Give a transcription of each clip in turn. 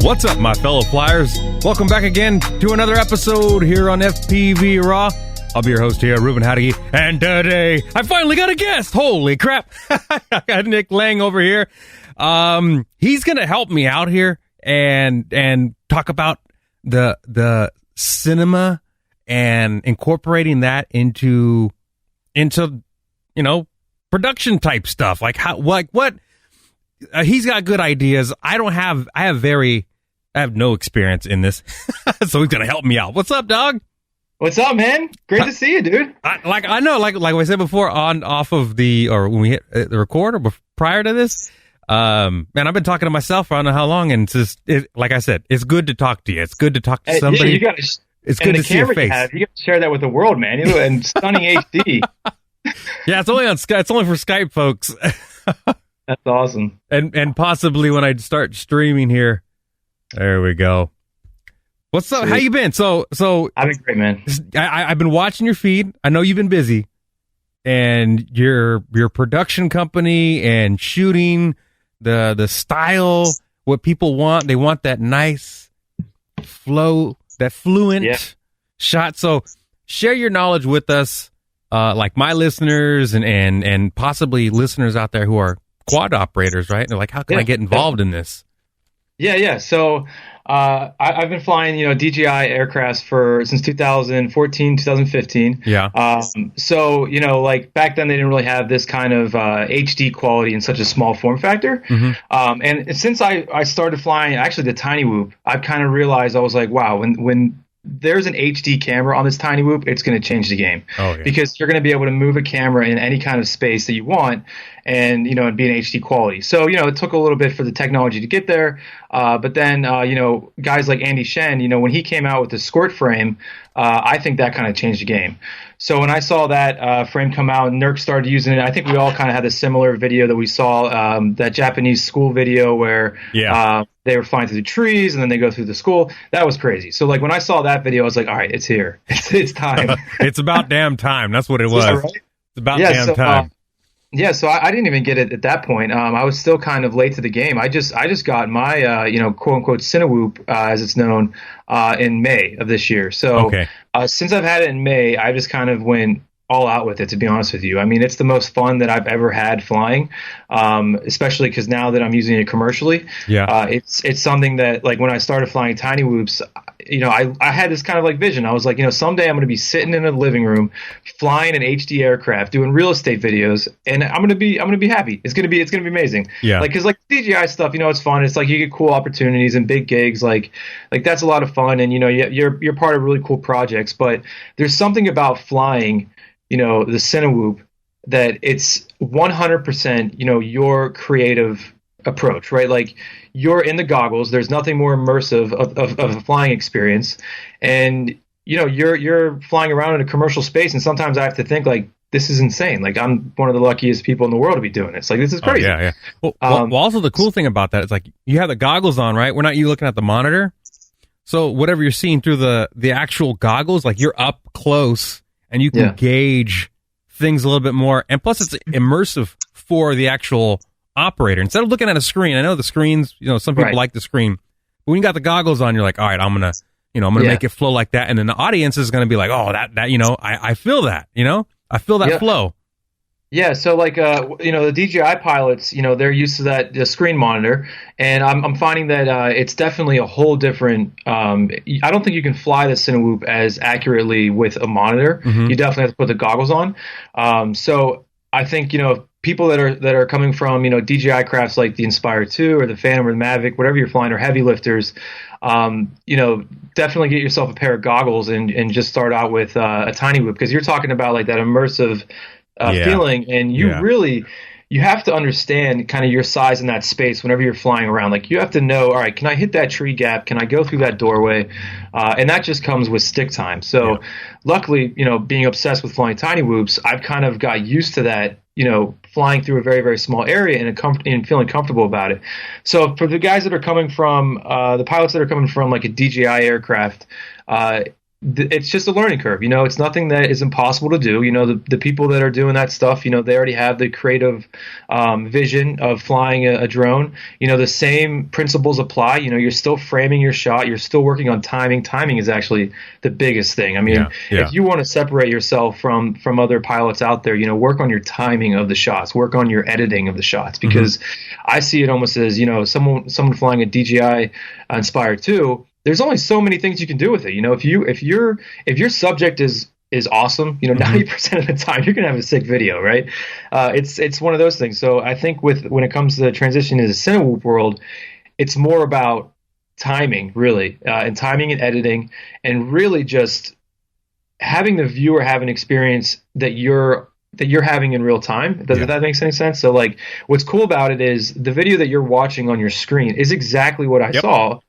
What's up, my fellow flyers? Welcome back again to another episode here on FPV Raw. I'll be your host here, Ruben, and today I finally got a guest. Holy crap. I got Nick Lang over here. He's going to help me out here and talk about the cinema and incorporating that into production type stuff. What he's got good ideas. I have no experience in this. So he's going to help me out. What's up, dog? What's up, man? Great to see you, dude. Like I said before, when we hit the record or prior to this, man, I've been talking to myself for I don't know how long, and like I said, it's good to talk to you. It's good to talk to somebody. Yeah, it's good to see your face. You got to share that with the world, man. You know, and stunning HD. Yeah, it's only on Skype. It's only for Skype folks. That's awesome. And possibly when I start streaming here. There we go. What's up? Sweet. How you been? So I've been great, man. I've been watching your feed. I know you've been busy, and your production company and shooting the style, what people want. They want that nice flow, that fluent shot. So share your knowledge with us, like my listeners and possibly listeners out there who are quad operators, right? They're like, how can I get involved in this? Yeah. So I've been flying, DJI aircrafts since 2014, 2015. Yeah. So, like back then they didn't really have this kind of HD quality in such a small form factor. Mm-hmm. And since I started flying actually the Tiny Whoop, I've kind of realized I was like, wow, when there's an HD camera on this Tiny Whoop, it's going to change the game. Oh, yeah. Because you're going to be able to move a camera in any kind of space that you want and, and be in HD quality. So, it took a little bit for the technology to get there. But then, guys like Andy Shen, when he came out with the Squirt frame, I think that kind of changed the game. So when I saw that frame come out and Nurk started using it, I think we all kind of had a similar video that we saw, that Japanese school video where they were flying through the trees and then they go through the school. That was crazy. So like when I saw that video, I was like, all right, it's here. It's time. It's about damn time. That's what it was. Right? It's about damn time. So I didn't even get it at that point. I was still kind of late to the game. I just got my, quote unquote Cinewoop, as it's known, in May of this year. So since I've had it in May, I just kind of went all out with it, to be honest with you. I mean, it's the most fun that I've ever had flying, especially because now that I'm using it commercially, it's something that, like, when I started flying Tiny Whoops, I had this kind of like vision. I was like, someday I'm going to be sitting in a living room flying an HD aircraft, doing real estate videos, and I'm going to be happy. It's going to be amazing. Yeah. Like, cause like DJI stuff, it's fun. It's like you get cool opportunities and big gigs. Like that's a lot of fun. And, you're part of really cool projects, but there's something about flying, the Cinewoop, that it's 100%, your creative approach, right? Like you're in the goggles. There's nothing more immersive of a flying experience. And, you're flying around in a commercial space. And sometimes I have to think like, this is insane. Like I'm one of the luckiest people in the world to be doing this. Like this is crazy. Oh, yeah. Well, also the cool thing about that is like you have the goggles on, right? We're not you looking at the monitor. So whatever you're seeing through the actual goggles, like you're up close and you can gauge things a little bit more. And plus it's immersive for the actual operator. Instead of looking at a screen, I know the screens, some people like the screen. But when you got the goggles on, you're like, all right, I'm going to make it flow like that. And then the audience is going to be like, oh, that, I feel that, I feel that flow. Yeah, so like the DJI pilots, they're used to the screen monitor, and I'm finding that it's definitely a whole different. I don't think you can fly the Cinewoop as accurately with a monitor. Mm-hmm. You definitely have to put the goggles on. So I think people that are coming from DJI crafts like the Inspire 2 or the Phantom or the Mavic, whatever you're flying, or heavy lifters, definitely get yourself a pair of goggles and just start out with a Tiny Whoop, because you're talking about like that immersive feeling, and you have to understand kind of your size in that space whenever you're flying around. Like you have to know, all right, can I hit that tree gap? Can I go through that doorway? And that just comes with stick time. So luckily, being obsessed with flying Tiny Whoops, I've kind of got used to that, flying through a very, very small area and feeling comfortable about it. So for the guys that are coming from, the pilots that are coming from like a DJI aircraft, it's just a learning curve. It's nothing that is impossible to do. The people that are doing that stuff, they already have the creative vision of flying a drone. The same principles apply. You're still framing your shot. You're still working on timing. Timing is actually the biggest thing. I mean, if you want to separate yourself from other pilots out there, work on your timing of the shots, work on your editing of the shots, because I see it almost as, someone flying a DJI Inspire 2, there's only so many things you can do with it. If your subject is awesome, 90% of the time you're gonna have a sick video, right? It's one of those things. So I think when it comes to the transition into the Cinewhoop world, it's more about timing, really, and timing and editing, and really just having the viewer have an experience that you're having in real time. Does that make any sense? So like, what's cool about it is the video that you're watching on your screen is exactly what I saw.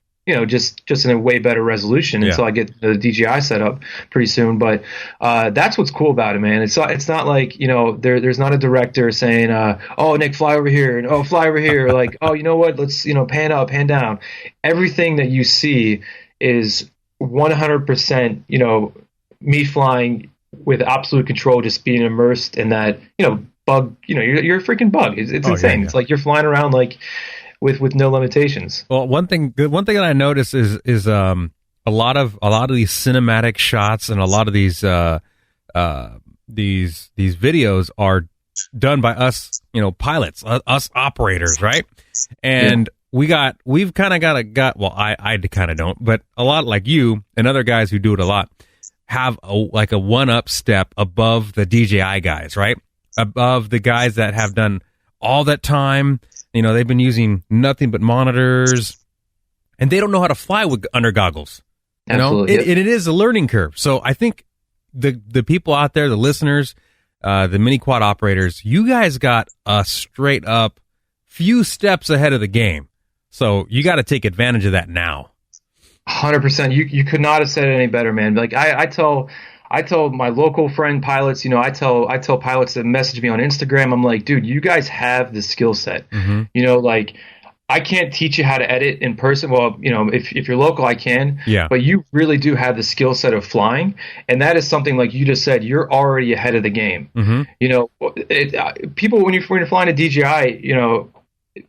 Just in a way better resolution until I get the DJI set up pretty soon. But that's what's cool about it, man. It's not like, there's not a director saying, oh, Nick, fly over here, and oh, fly over here. Like, oh, you know what? Let's, pan up, pan down. Everything that you see is 100%, me flying with absolute control, just being immersed in that, bug. You're a freaking bug. It's insane. It's like you're flying around like with no limitations. Well, one thing that I notice is a lot of these cinematic shots and a lot of these videos are done by us, pilots, us operators, right? And I kind of don't, but a lot like you and other guys who do it a lot have a one-up step above the DJI guys, right? Above the guys that have done all that time. They've been using nothing but monitors, and they don't know how to fly under goggles. Absolutely. It is a learning curve. So I think the people out there, the listeners, the mini quad operators, you guys got a straight up few steps ahead of the game. So you got to take advantage of that now. 100%. You could not have said it any better, man. Like I tell my local friend pilots, I tell pilots that message me on Instagram, I'm like, dude, you guys have the skill set. Like I can't teach you how to edit in person. Well, if you're local, I can. Yeah. But you really do have the skill set of flying, and that is something like you just said. You're already ahead of the game. People when you're flying a DJI,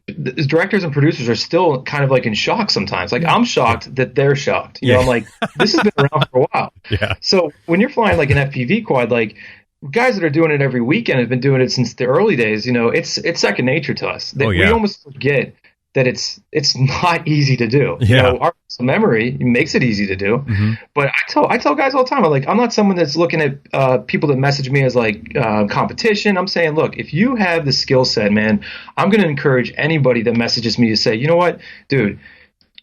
the directors and producers are still kind of like in shock sometimes. Like I'm shocked that they're shocked. I'm like, this has been around for a while. Yeah. So when you're flying like an FPV quad, like guys that are doing it every weekend have been doing it since the early days. It's second nature to us. We almost forget that it's not easy to do. Our memory makes it easy to do. But I tell guys all the time, I'm not someone that's looking at people that message me as like competition. I'm saying, look, if you have the skill set, man, I'm going to encourage anybody that messages me to say, you know what, dude,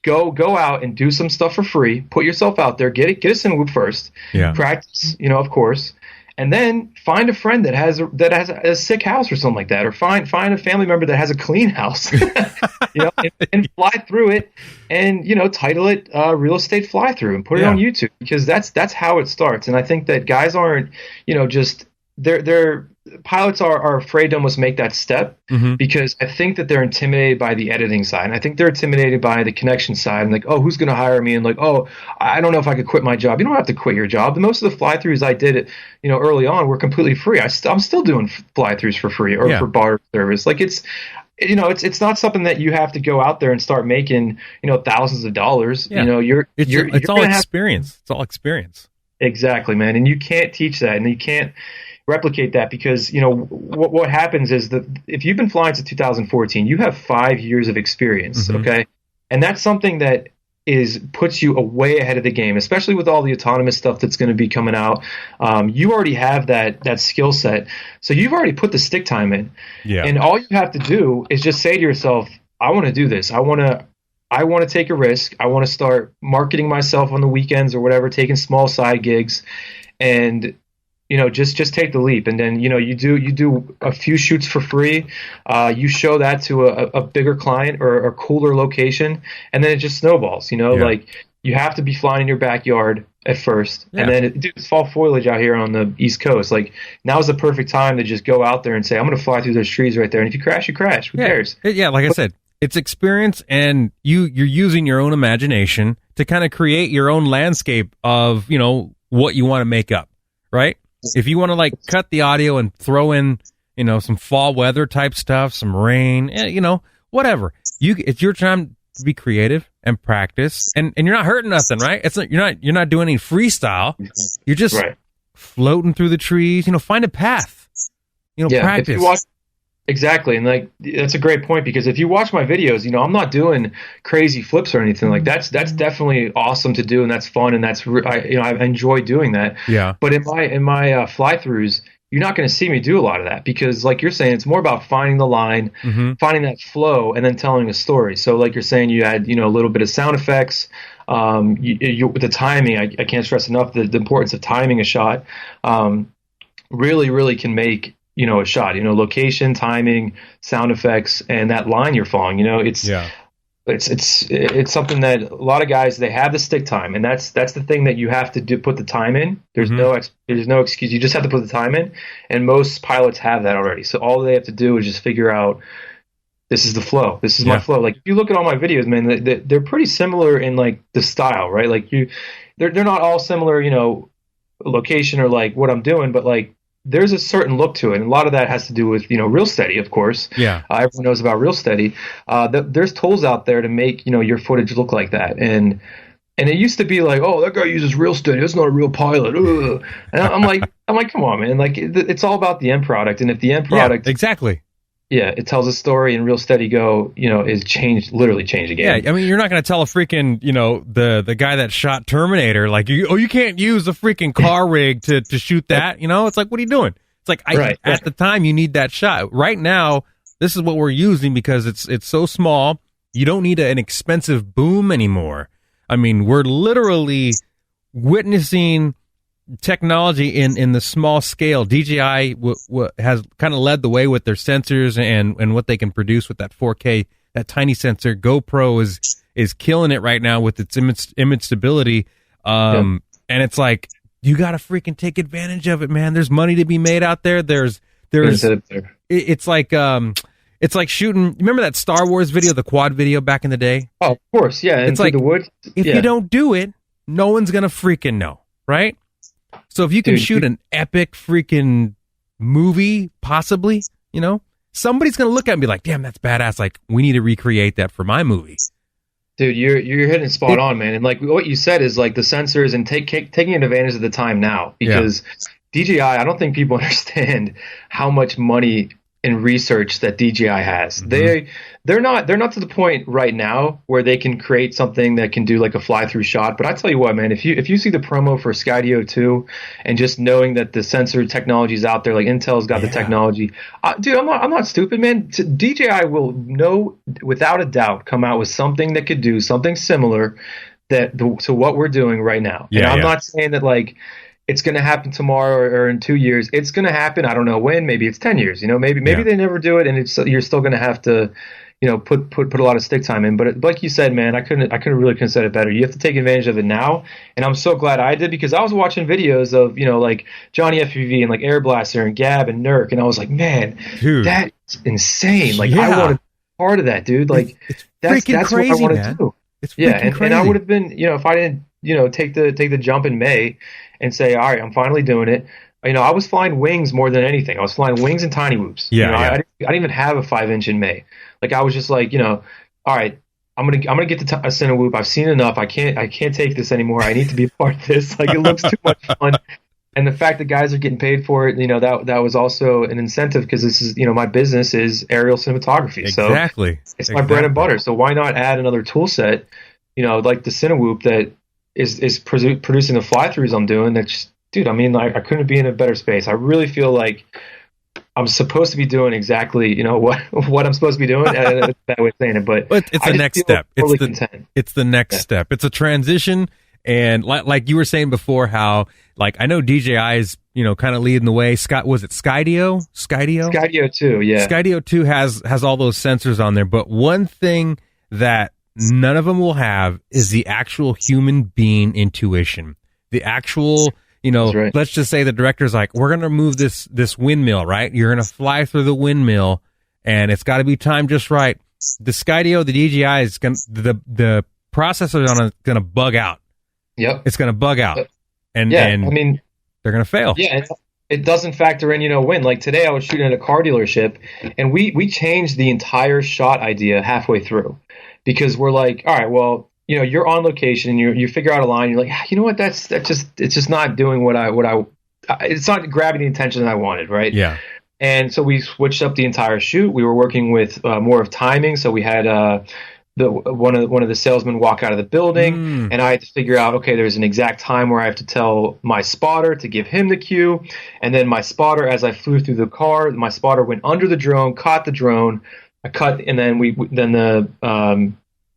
go out and do some stuff for free. Put yourself out there. Get a Cinewhoop first. Practice, of course. And then find a friend that has a sick house or something like that, or find a family member that has a clean house, and fly through it, and title it Real Estate Fly Through and put it on YouTube, because that's how it starts. And I think that guys aren't just they're pilots are afraid to almost make that step, because I think that they're intimidated by the editing side. And I think they're intimidated by the connection side. And like, oh, who's going to hire me? And like, oh, I don't know if I could quit my job. You don't have to quit your job. Most of the fly-throughs I did, early on were completely free. I'm still doing fly-throughs for free or for barter service. Like it's not something that you have to go out there and start making, thousands of dollars. It's all experience. It's all experience. Exactly, man. And you can't teach that, and you can't replicate that, because what happens is that if you've been flying since 2014, you have 5 years of experience. Okay, and that's something that puts you way ahead of the game, especially with all the autonomous stuff that's going to be coming out. You already have that skill set, so you've already put the stick time in. And all you have to do is just say to yourself, I want to do this. I want to take a risk. I want to start marketing myself on the weekends or whatever, taking small side gigs, and just take the leap. And then you do a few shoots for free. You show that to a bigger client or a cooler location, and then it just snowballs. Like you have to be flying in your backyard at first, and then it's fall foliage out here on the East Coast. Like now's the perfect time to just go out there and say, I'm going to fly through those trees right there. And if you crash, you crash. Who cares? Yeah, like I said, it's experience, and you're using your own imagination to kind of create your own landscape of, you know, what you want to make up, right? If you want to like cut the audio and throw in, you know, some fall weather type stuff, some rain, you know, whatever. It's your time to be creative and practice, and you're not hurting nothing, right? You're not doing any freestyle. You're just floating through the trees. You know, find a path. You know, practice. Exactly, and like that's a great point, because if you watch my videos, you know, I'm not doing crazy flips or anything like that's definitely awesome to do, and that's fun, and I enjoy doing that. Yeah. But in my fly throughs, you're not going to see me do a lot of that, because like you're saying, it's more about finding the line, finding that flow, and then telling a story. So like you're saying, you add, you know, a little bit of sound effects. With the timing, I can't stress enough the importance of timing a shot. Really can make, you know, a shot, you know, location, timing, sound effects, and that line you're following. You know, it's something that a lot of guys, they have the stick time, and that's the thing that you have to do, put the time in. There's no excuse. You just have to put the time in, and most pilots have that already. So all they have to do is just figure out, this is the flow. This is my flow. Like if you look at all my videos, man, they're pretty similar in like the style, right? Like they're not all similar, you know, location or like what I'm doing, but like there's a certain look to it, and a lot of that has to do with, you know, Real Steady, of course. Yeah, everyone knows about Real Steady. There's tools out there to make, you know, your footage look like that, and it used to be like, oh, that guy uses Real Steady, that's not a real pilot. Ugh. And I'm like, come on, man. Like it's all about the end product, and if the end product, exactly. Yeah, it tells a story, and Real Steady Go, you know, is literally changed the game. Yeah, I mean, you're not going to tell a freaking, you know, the guy that shot Terminator, like, you can't use a freaking car rig to shoot that, you know? It's like, what are you doing? It's like, at the time, you need that shot. Right now, this is what we're using because it's so small. You don't need an expensive boom anymore. I mean, we're literally witnessing technology in the small scale. DJI has kind of led the way with their sensors and what they can produce with that 4K, that tiny sensor. GoPro is killing it right now with its image stability. And it's like, you got to freaking take advantage of it, man. There's money to be made out there. It's like shooting. Remember that Star Wars video, the quad video back in the day? Oh, of course. Yeah. It's like, the woods. If you don't do it, no one's going to freaking know. Right? So if you can shoot an epic freaking movie, possibly, you know, somebody's going to look at me and be like, damn, that's badass. Like, we need to recreate that for my movie. Dude, you're hitting it spot on, man. And like what you said is like the sensors and taking advantage of the time now, because DJI, I don't think people understand how much money and research that DJI has. They're not to the point right now where they can create something that can do like a fly through shot. But I tell you what, man, if you see the promo for Skydio 2 and just knowing that the sensor technology is out there, like Intel's got the technology, dude, I'm not stupid, man. DJI will without a doubt come out with something that could do something similar to what we're doing right now. And I'm not saying that like it's going to happen tomorrow or in 2 years. It's going to happen. I don't know when. Maybe it's 10 years. You know, maybe they never do it, and you're still going to have to, you know, put a lot of stick time in. But like you said, man, I couldn't have said it better. You have to take advantage of it now, and I'm so glad I did, because I was watching videos of, you know, like Johnny FPV and like Air Blaster and Gab and Nurk, and I was like, man, dude, that's insane. Like I want to be part of that, dude. Like that's crazy, what I want to do. It's crazy. And I would have been, you know, if I didn't, you know, take the jump in May and say, all right, I'm finally doing it. You know, I was flying wings more than anything. I was flying wings and tiny whoops. Yeah, you know, I didn't even have a 5-inch in May. Like I was just like, you know, all right, I'm gonna get to a center whoop. I've seen enough. I can't take this anymore. I need to be a part of this. Like it looks too much fun. And the fact that guys are getting paid for it, you know, that was also an incentive, because this is, you know, my business is aerial cinematography. Exactly. So it's my bread and butter. So why not add another tool set, you know, like the Cinewhoop that is producing the fly-throughs I'm doing. That's, dude, I mean, I couldn't be in a better space. I really feel like I'm supposed to be doing exactly, you know, what I'm supposed to be doing. That's a bad way of saying it, but it's the next step. It's the next step. It's a transition. And like you were saying before, how like I know DJI is, you know, kind of leading the way. Was it Skydio? Skydio 2, yeah. Skydio 2 has all those sensors on there, but one thing that none of them will have is the actual human being intuition. The actual, you know, let's just say the director's like, we're going to move this windmill, right? You're going to fly through the windmill, and it's got to be timed just right. the Skydio, the DJI is the processor is gonna bug out. Yep, it's gonna bug out, and I mean, they're gonna fail. Yeah, it doesn't factor in, wind. Like today, I was shooting at a car dealership, and we changed the entire shot idea halfway through, because we're like, all right, well, you're on location, and you figure out a line, you're like, you know what, it's just not doing what I it's not grabbing the attention that I wanted, right? Yeah. And so we switched up the entire shoot. We were working with more of timing, so we had one of the salesmen walk out of the building, and I had to figure out, okay, there's an exact time where I have to tell my spotter to give him the cue, and then my spotter, as I flew through the car, my spotter went under the drone, caught the drone, I cut, and then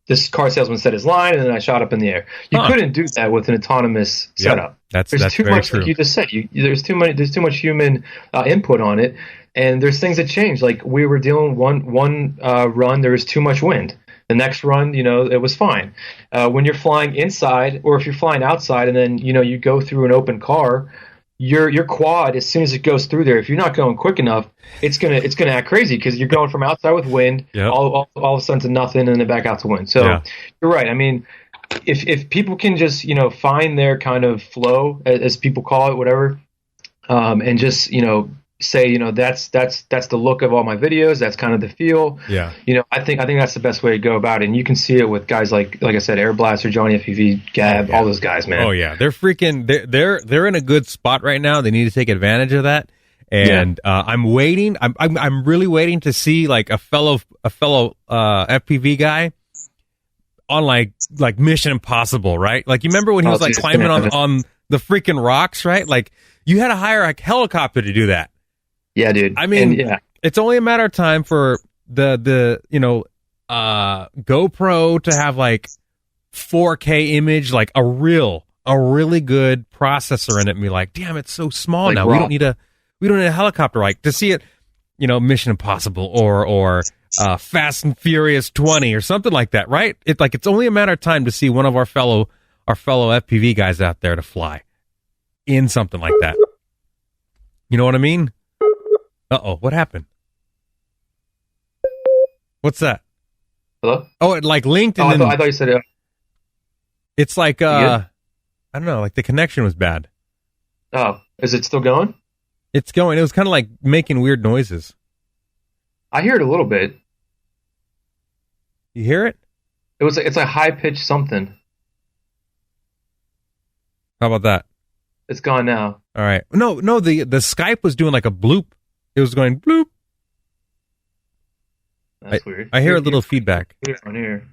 this car salesman set his line, and then I shot up in the air. You couldn't do that with an autonomous setup. That's too very much, true. like you just said. There's too much human input on it, and there's things that change. Like we were dealing one run, there was too much wind. The next run, it was fine. When you're flying inside, or if you're flying outside, and then you go through an open car, your quad, as soon as it goes through there, if you're not going quick enough, it's gonna act crazy, because you're going from outside with wind, all of a sudden to nothing, and then back out to wind. So you're right. I mean, if people can just find their kind of flow, as people call it, whatever, and just say, that's the look of all my videos, that's kind of the feel. Yeah. I think that's the best way to go about it. And you can see it with guys like I said, Air Blaster, Johnny FPV, Gab, all those guys, man. Oh yeah, they're freaking. They're in a good spot right now. They need to take advantage of that. And I'm waiting. I'm really waiting to see like a fellow FPV guy on like Mission Impossible, right? Like you remember when he was like climbing on the freaking rocks, right? Like you had to hire a helicopter to do that. Yeah, dude. I mean, it's only a matter of time for the GoPro to have like 4K image, like a really good processor in it, and be like, damn, it's so small like now. We don't need a helicopter, like to see it, Mission Impossible or Fast and Furious 20 or something like that, right? It's only a matter of time to see one of our fellow FPV guys out there to fly in something like that. You know what I mean? Uh-oh, what happened? What's that? Hello? Oh, it like linked and I thought you said it. It's like I don't know, like the connection was bad. Oh, is it still going? It's going. It was kind of like making weird noises. I hear it a little bit. You hear it? It's a high pitched something. How about that? It's gone now. All right. No, the Skype was doing like a bloop. It was going bloop. That's weird. I hear a little feedback. On here.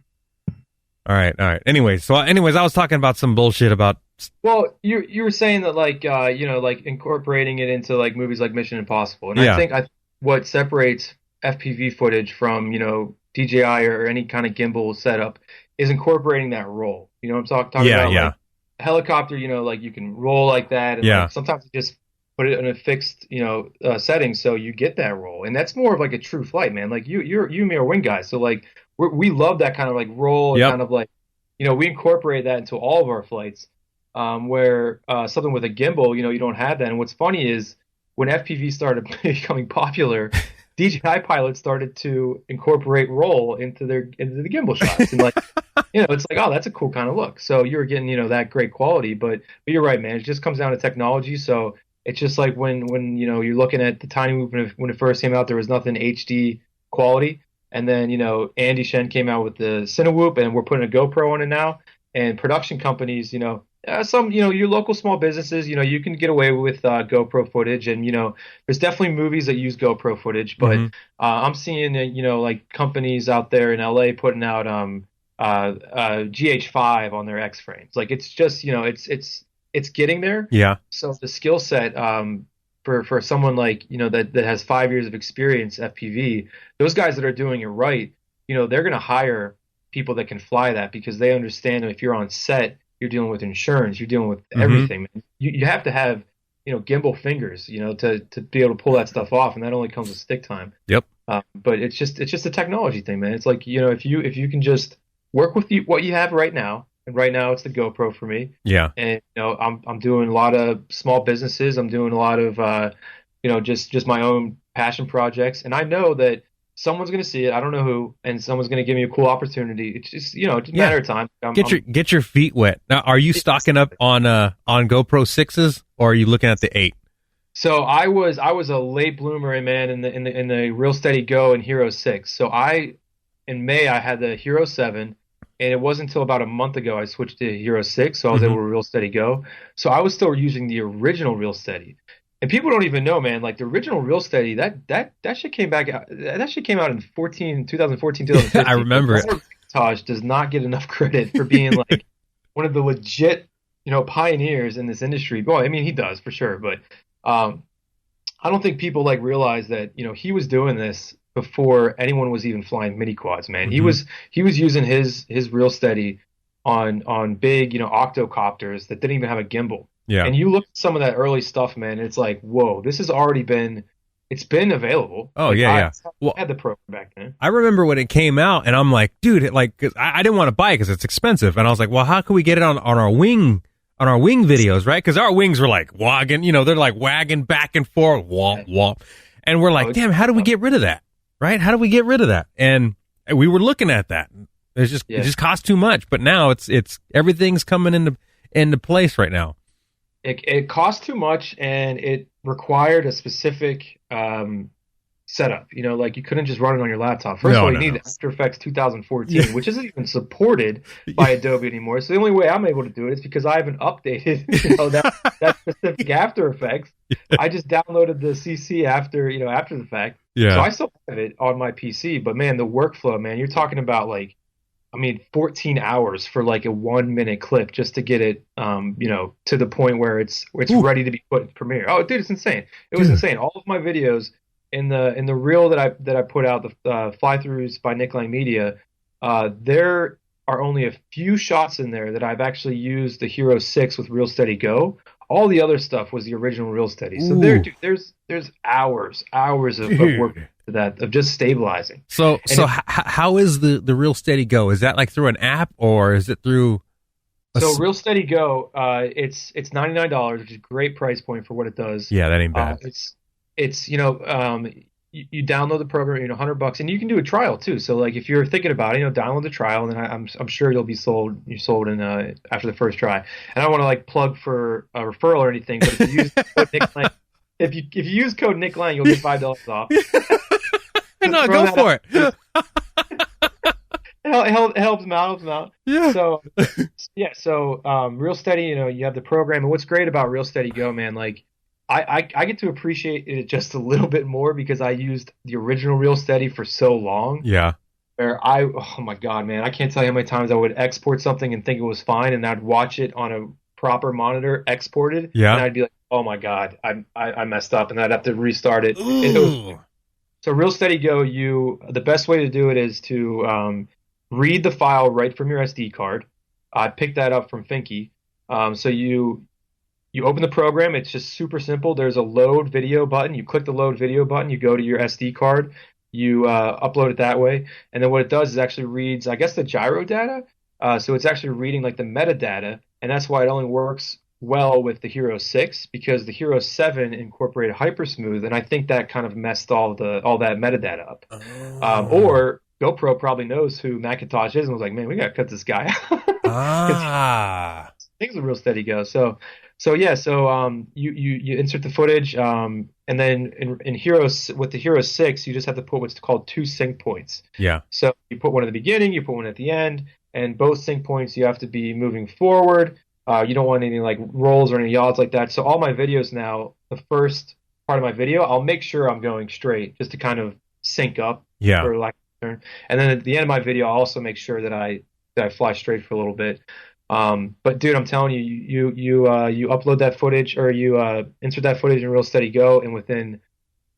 All right. Anyways, I was talking about some bullshit about. Well, you were saying that like like incorporating it into like movies like Mission Impossible, and I think what separates FPV footage from DJI or any kind of gimbal setup is incorporating that roll. You know what I'm talking about? Yeah. Like, helicopter, like you can roll like that, and like, sometimes you just put it in a fixed setting so you get that roll, and that's more of like a true flight, man. Like you and me are wing guys, so like we love that kind of like roll, kind of like we incorporate that into all of our flights. Where something with a gimbal, you don't have that. And what's funny is when FPV started becoming popular, DJI pilots started to incorporate roll into the gimbal shots, and like it's like, oh, that's a cool kind of look. So you were getting that great quality, but you're right, man. It just comes down to technology. So it's just like when you're looking at the Tiny Whoop when it first came out, there was nothing HD quality, and then Andy Shen came out with the Cinewhoop, and we're putting a GoPro on it now. And production companies, some your local small businesses, you can get away with GoPro footage, and there's definitely movies that use GoPro footage, but I'm seeing like companies out there in LA putting out GH5 on their X frames. Like it's just it's getting there. Yeah. So the skill set for someone like that has 5 years of experience FPV, those guys that are doing it right, they're gonna hire people that can fly that, because they understand that if you're on set, you're dealing with insurance, you're dealing with everything. You have to have gimbal fingers to be able to pull that stuff off, and that only comes with stick time. Yep. But it's just a technology thing, man. It's like if you can just work with what you have right now, and right now it's the GoPro for me. Yeah. And I'm doing a lot of small businesses. I'm doing a lot of just my own passion projects, and I know that someone's going to see it. I don't know who, and someone's going to give me a cool opportunity. It's just, just a Yeah. matter of time. Get your feet wet. Now, are you stocking up on GoPro 6s, or are you looking at the 8? So I was a late bloomer, man, in the Real Steady Go and Hero 6. So in May I had the Hero 7, and it wasn't until about a month ago I switched to Hero 6, so I was able to Real Steady Go. So I was still using the original Real Steady. And people don't even know, man, like the original Real Steady, that shit came back out. That shit came out in 2014, 2015. I remember it. Taj does not get enough credit for being like one of the legit, pioneers in this industry. Well, I mean, he does for sure, but I don't think people like realize that, he was doing this before anyone was even flying mini quads, man. He was using his Real Steady on big, octocopters that didn't even have a gimbal. Yeah. And you look at some of that early stuff, man, and it's like, whoa, this has already been available. Oh, like, yeah. I had the program back then. I remember when it came out, and I'm like, dude, cause I didn't want to buy it because it's expensive. And I was like, well, how can we get it on our wing videos, right? Because our wings were like wagging, they're like wagging back and forth, womp, womp. And we're like, damn, how do we get rid of that? Right? How do we get rid of that? And we were looking at that. It just costs too much. But now it's everything's coming into place right now. It cost too much, and it required a specific setup. Like you couldn't just run it on your laptop. First of all, you need After Effects 2014, which isn't even supported by Adobe anymore. So the only way I'm able to do it is because I haven't updated that specific After Effects. I just downloaded the CC after the fact. Yeah. So I still have it on my PC, but man, the workflow, man, you're talking about 14 hours for like a 1 minute clip just to get it, to the point where it's ready to be put in Premiere. Oh, dude, it's insane. It was insane. All of my videos in the reel that I put out, the fly-throughs by Nick Lang Media, there are only a few shots in there that I've actually used the Hero 6 with Real Steady Go. All the other stuff was the original Real Steady. So there's hours of work to that, of just stabilizing. So how is the Real Steady Go? Is that like through an app, or is it through? So Real Steady Go, it's $99, which is a great price point for what it does. Yeah, that ain't bad. You download the program, $100, and you can do a trial too. So like if you're thinking about it, download the trial, and then I'm sure you'll be sold. You're sold in after the first try. And I don't want to like plug for a referral or anything, but if you use code Nick Lang, if you use code Nick Lang, you'll get $5 off. No, go for it. It helps them out. Yeah. So Real Steady, you have the program, and what's great about Real Steady Go, man, like I get to appreciate it just a little bit more because I used the original Real Steady for so long. Yeah. Where oh my God, man, I can't tell you how many times I would export something and think it was fine, and I'd watch it on a proper monitor exported, yeah, and I'd be like, oh my God, I messed up, and I'd have to restart it. So Real Steady Go, the best way to do it is to read the file right from your SD card. I picked that up from Finky. So you open the program. It's just super simple. There's a load video button. You click the load video button. You go to your SD card. You upload it that way. And then what it does is actually reads, I guess, the gyro data. So it's actually reading like the metadata. And that's why it only works well with the Hero 6, because the Hero 7 incorporated Hypersmooth. And I think that kind of messed all that metadata up. Or GoPro probably knows who Macintosh is and was like, man, we got to cut this guy out. Things are Real Steady Go. So you insert the footage, and then in with the Hero 6, you just have to put what's called 2 sync points. Yeah. So you put one at the beginning, you put one at the end, and both sync points you have to be moving forward. You don't want any like rolls or any yaws like that. So all my videos now, the first part of my video, I'll make sure I'm going straight just to kind of sync up. Yeah. For lack of turn. And then at the end of my video, I'll also make sure that I fly straight for a little bit. But dude, I'm telling you, you upload that footage, or you insert that footage in Real Steady Go, and within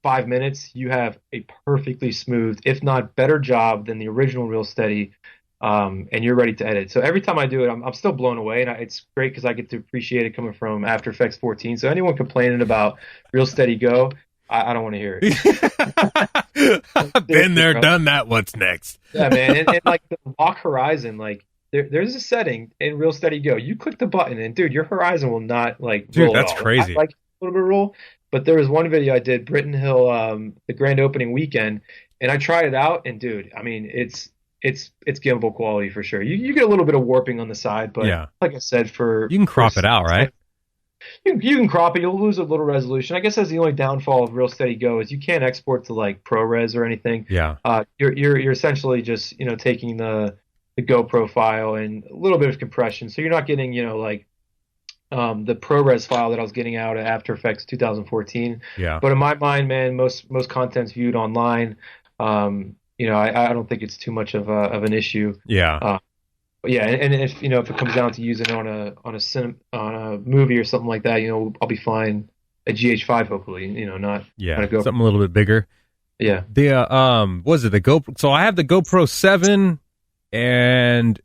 5 minutes you have a perfectly smooth, if not better job than the original Real Steady, and you're ready to edit. So every time I do it, I'm still blown away, and it's great because I get to appreciate it coming from After Effects 14. So anyone complaining about Real Steady Go, I don't want to hear it. Been there, done that. What's next? Yeah, man, and like the lock horizon, like. There's a setting in Real Steady Go. You click the button, and dude, your horizon will not like roll. Dude, that's crazy. I like a little bit of roll, but there was one video I did, Britton Hill, the grand opening weekend, And I tried it out, and dude, I mean, it's gimbal quality for sure. You get a little bit of warping on the side, but like I said, you can crop it out, right? You can crop it. You'll lose a little resolution. I guess that's the only downfall of Real Steady Go is you can't export to like ProRes or anything. Yeah. You're essentially just taking the GoPro file and a little bit of compression, so you're not getting like the ProRes file that I was getting out of After Effects 2014. Yeah. But in my mind, man, most content's viewed online. I don't think it's too much of an issue. Yeah. But yeah, and if if it comes down to using it on a movie or something like that, I'll be fine at GH5 hopefully. Not something a little bit bigger. Yeah. The was it the GoPro? So I have the GoPro 7, and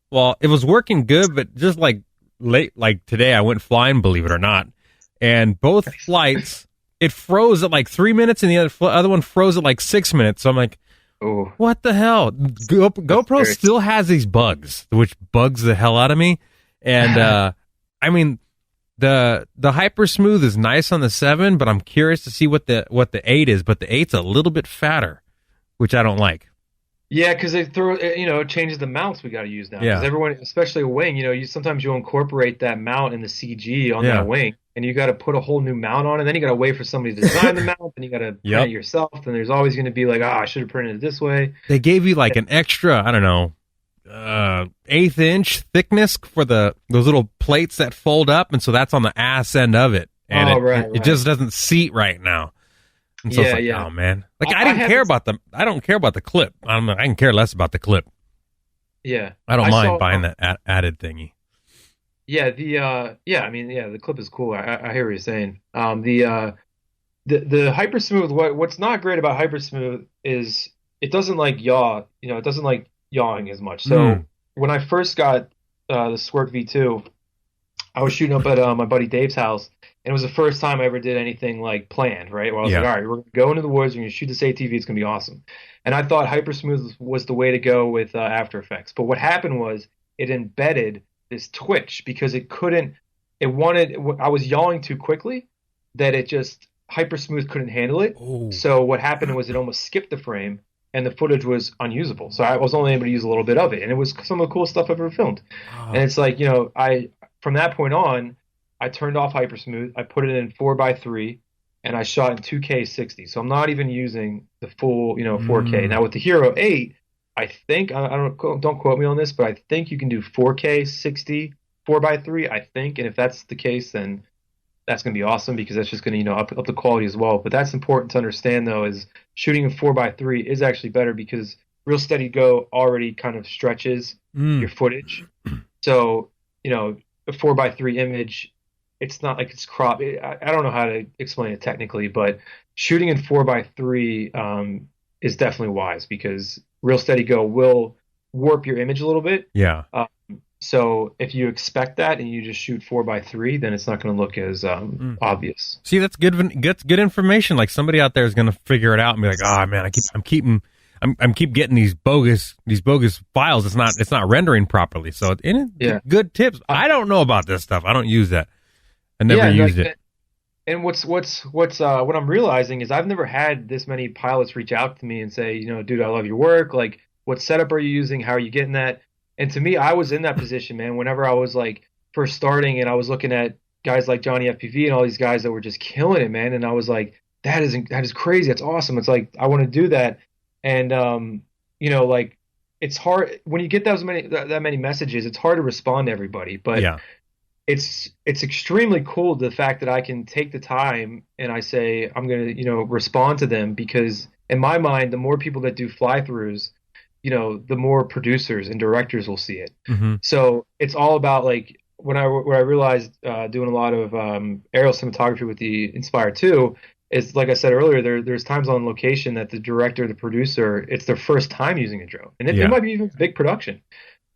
well, it was working good, but just like today, I went flying, believe it or not, and both flights it froze at like 3 minutes, and the other one froze at like 6 minutes. So I'm like, oh, what the hell? GoPro still has these bugs, which bugs the hell out of me. And I mean, the hyper smooth is nice on the 7, but I'm curious to see what the 8 is. But the 8's a little bit fatter, which I don't like. Yeah, because they throw it changes the mounts we got to use now. Yeah. Because everyone, especially a wing, sometimes you'll incorporate that mount in the CG on that wing, and you got to put a whole new mount on it. Then you got to wait for somebody to design the mount, and you got to print it yourself. And there's always going to be like, I should have printed it this way. They gave you like an extra, I don't know, 1/8 inch thickness for those little plates that fold up, and so that's on the ass end of it, and it just doesn't seat right now. And so it's like, oh man, like I don't care about the clip. I can care less about the clip. Yeah, I don't mind buying that added thingy. Yeah, the clip is cool. I hear what you're saying. The hypersmooth. What's not great about hypersmooth is it doesn't like yaw. It doesn't like yawing as much. So when I first got the Squirt V2, I was shooting up at my buddy Dave's house, and it was the first time I ever did anything like planned. Right, where I was like, all right, we're gonna go into the woods. We're gonna shoot this ATV. It's gonna be awesome. And I thought hypersmooth was the way to go with After Effects. But what happened was it embedded this twitch because I was yawing too quickly that it just hypersmooth couldn't handle it. Ooh. So what happened was it almost skipped the frame and the footage was unusable. So I was only able to use a little bit of it, and it was some of the coolest stuff I've ever filmed. Oh. And it's like, from that point on, I turned off hypersmooth. I put it in 4:3 and I shot in 2K 60. So I'm not even using the full, 4K. Now with the Hero 8, I think don't quote me on this, but I think you can do 4K 60 4:3. I think, and if that's the case, then that's going to be awesome because that's just going to up the quality as well. But that's important to understand though, is shooting in 4:3 is actually better because Real Steady Go already kind of stretches your footage. So a 4:3 image, it's not like it's cropped. I don't know how to explain it technically, but shooting in 4:3 is definitely wise because Real Steady Go will warp your image a little bit. Yeah. So if you expect that and you just shoot 4:3, then it's not going to look as obvious. See, that's good information. Like somebody out there is going to figure it out and be like, oh man, I'm keep getting these bogus files. It's not rendering properly. So good tips. I don't know about this stuff. I don't use that. I never used it. And what I'm realizing is I've never had this many pilots reach out to me and say, dude, I love your work. Like, what setup are you using? How are you getting that? And to me, I was in that position, man. Whenever I was like first starting and I was looking at guys like Johnny FPV and all these guys that were just killing it, man. And I was like, that is crazy. That's awesome. It's like, I want to do that. And, like it's hard when you get that many messages, it's hard to respond to everybody, but it's extremely cool. The fact that I can take the time and I say, I'm going to, respond to them because in my mind, the more people that do fly-throughs, the more producers and directors will see it. Mm-hmm. So it's all about like when I realized doing a lot of aerial cinematography with the Inspire 2 is, like I said earlier, there's times on location that the director, the producer, it's their first time using a drone, and it might be even big production.